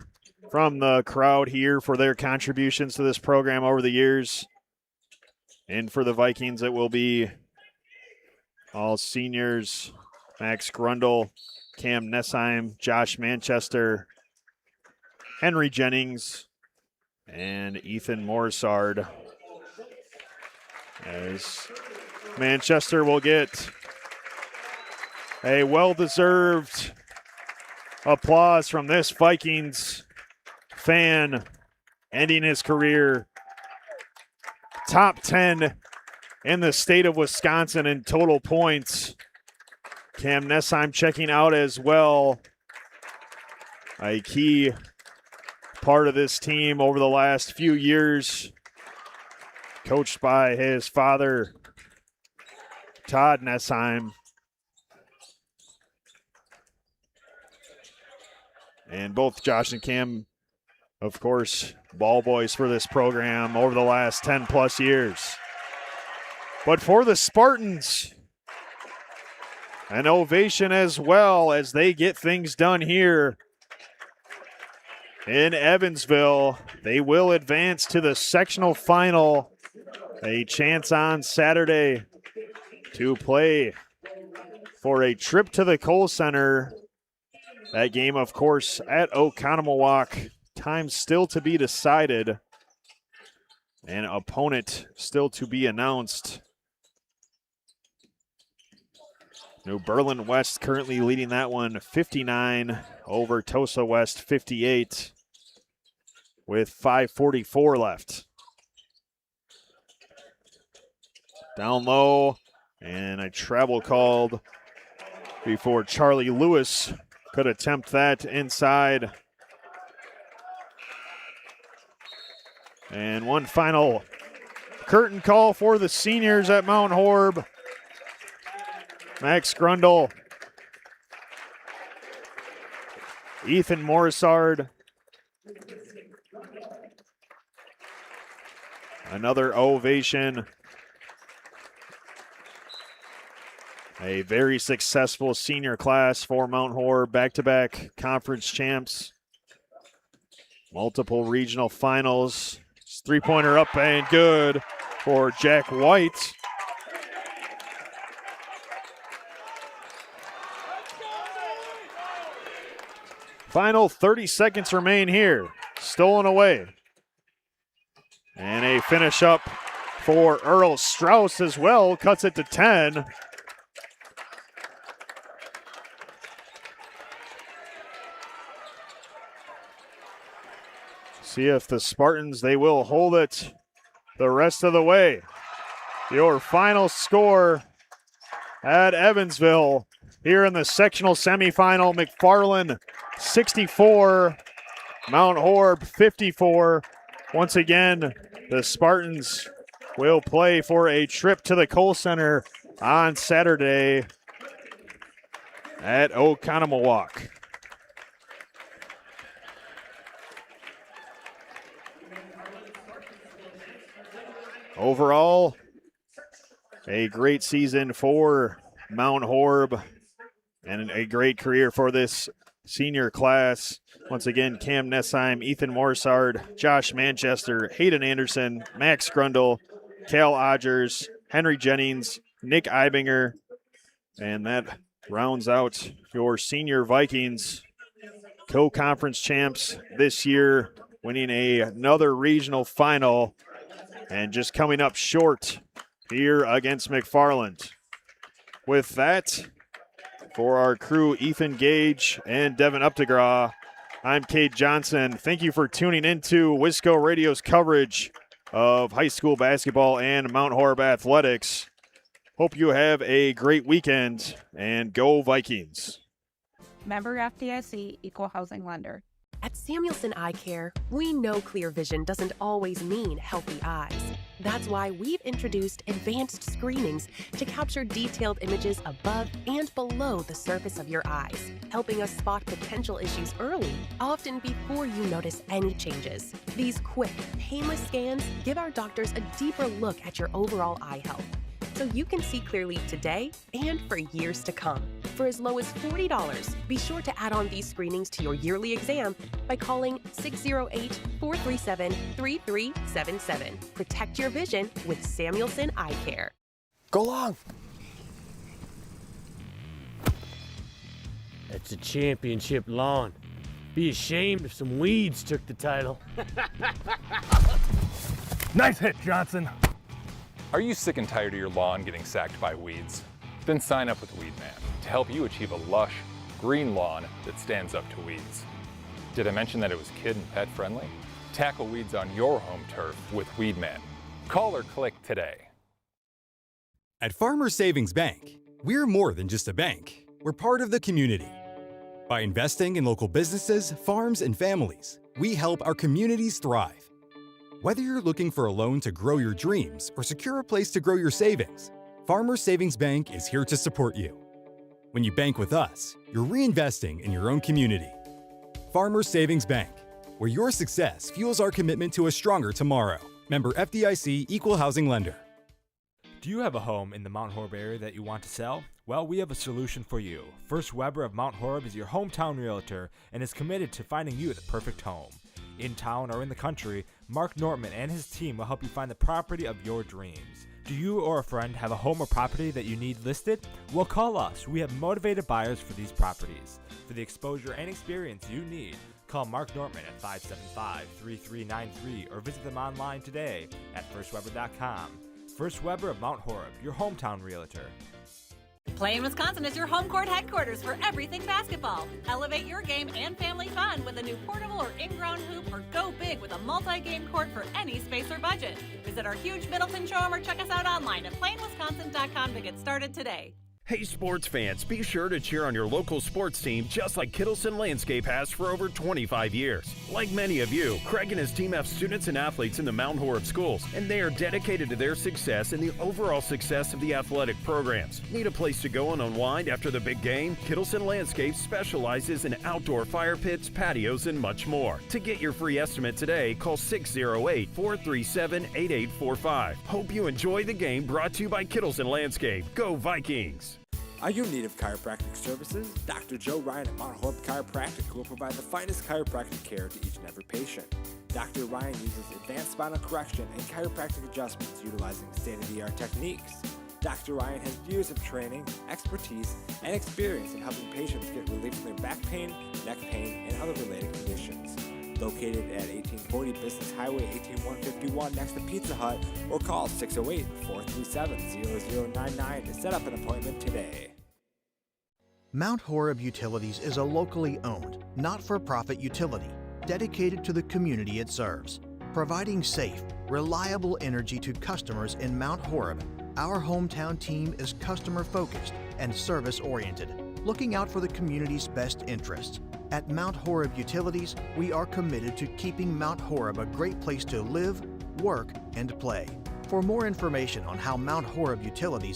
from the crowd here for their contributions to this program over the years. And for the Vikings, it will be all seniors: Max Grundle, Cam Nessheim, Josh Manchester, Henry Jennings, and Ethan Morrisard. As Manchester will get a well-deserved applause from this Vikings fan, ending his career top 10 in the state of Wisconsin in total points. Cam Nessheim checking out as well. A key part of this team over the last few years, coached by his father, Todd Nessheim. And both Josh and Cam, of course, ball boys for this program over the last 10-plus years. But for the Spartans, an ovation as well as they get things done here in Evansville. They will advance to the sectional final. A chance on Saturday to play for a trip to the Kohl Center. That game, of course, at Oconomowoc. Time still to be decided. An opponent still to be announced. New Berlin West currently leading that one 59 over Tosa West 58 with 5:44 left. Down low, and a travel called before Charlie Lewis could attempt that inside. And one final curtain call for the seniors at Mount Horeb. Max Grundle, Ethan Morrisard, another ovation. A very successful senior class for Mount Horeb, back-to-back conference champs, multiple regional finals. Three-pointer up and good for Jack White. Final 30 seconds remain here. Stolen away. And a finish up for Earl Strauss as well. Cuts it to 10. See if the Spartans, they will hold it the rest of the way. Your final score at Evansville here in the sectional semifinal: McFarland 64, Mount Horeb 54. Once again, the Spartans will play for a trip to the Kohl Center on Saturday at Oconomowoc. Overall, a great season for Mount Horeb and a great career for this senior class. Once again, Cam Nessheim, Ethan Morsard, Josh Manchester, Hayden Anderson, Max Grundle, Cal Odgers, Henry Jennings, Nick Eibinger, and that rounds out your senior Vikings co-conference champs this year, winning another regional final and just coming up short here against McFarland. With that, for our crew, Ethan Gage and Devin Updegraw, I'm Cade Johnson. Thank you for tuning into Wisco Radio's coverage of high school basketball and Mount Horeb athletics. Hope you have a great weekend, and go Vikings. Member FDIC, Equal Housing Lender. At Samuelson Eye Care, we know clear vision doesn't always mean healthy eyes. That's why we've introduced advanced screenings to capture detailed images above and below the surface of your eyes, helping us spot potential issues early, often before you notice any changes. These quick, painless scans give our doctors a deeper look at your overall eye health, so you can see clearly today and for years to come. For as low as $40, be sure to add on these screenings to your yearly exam by calling 608-437-3377. Protect your vision with Samuelson Eye Care. Go long. That's a championship lawn. Be ashamed if some weeds took the title. Nice hit, Johnson. Are you sick and tired of your lawn getting sacked by weeds? Then sign up with Weedman to help you achieve a lush, green lawn that stands up to weeds. Did I mention that it was kid and pet friendly? Tackle weeds on your home turf with Weedman. Call or click today. At Farmers Savings Bank, we're more than just a bank. We're part of the community. By investing in local businesses, farms, and families, we help our communities thrive. Whether you're looking for a loan to grow your dreams or secure a place to grow your savings, Farmers Savings Bank is here to support you. When you bank with us, you're reinvesting in your own community. Farmers Savings Bank, where your success fuels our commitment to a stronger tomorrow. Member FDIC, Equal Housing Lender. Do you have a home in the Mount Horeb area that you want to sell? Well, we have a solution for you. First Weber of Mount Horeb is your hometown realtor and is committed to finding you the perfect home. In town or in the country, Mark Nortman and his team will help you find the property of your dreams. Do you or a friend have a home or property that you need listed? Well, call us. We have motivated buyers for these properties. For the exposure and experience you need, call Mark Nortman at 575-3393 or visit them online today at firstweber.com. First Weber of Mount Horeb, your hometown realtor. Play in Wisconsin is your home court headquarters for everything basketball. Elevate your game and family fun with a new portable or in-ground hoop, or go big with a multi-game court for any space or budget. Visit our huge Middleton showroom or check us out online at playinwisconsin.com to get started today. Hey sports fans, be sure to cheer on your local sports team just like Kittleson Landscape has for over 25 years. Like many of you, Craig and his team have students and athletes in the Mount Horeb schools, and they are dedicated to their success and the overall success of the athletic programs. Need a place to go and unwind after the big game? Kittleson Landscape specializes in outdoor fire pits, patios, and much more. To get your free estimate today, call 608-437-8845. Hope you enjoy the game, brought to you by Kittleson Landscape. Go Vikings! Are you in need of chiropractic services? Dr. Joe Ryan at Mount Horeb Chiropractic will provide the finest chiropractic care to each and every patient. Dr. Ryan uses advanced spinal correction and chiropractic adjustments utilizing state-of-the-art techniques. Dr. Ryan has years of training, expertise, and experience in helping patients get relief from their back pain, neck pain, and other related conditions. Located at 1840 Business Highway 18151 next to Pizza Hut, or call 608-437-0099 to set up an appointment today. Mount Horeb Utilities is a locally owned, not-for-profit utility dedicated to the community it serves. Providing safe, reliable energy to customers in Mount Horeb, our hometown team is customer-focused and service-oriented, looking out for the community's best interests. At Mount Horeb Utilities, we are committed to keeping Mount Horeb a great place to live, work, and play. For more information on how Mount Horeb Utilities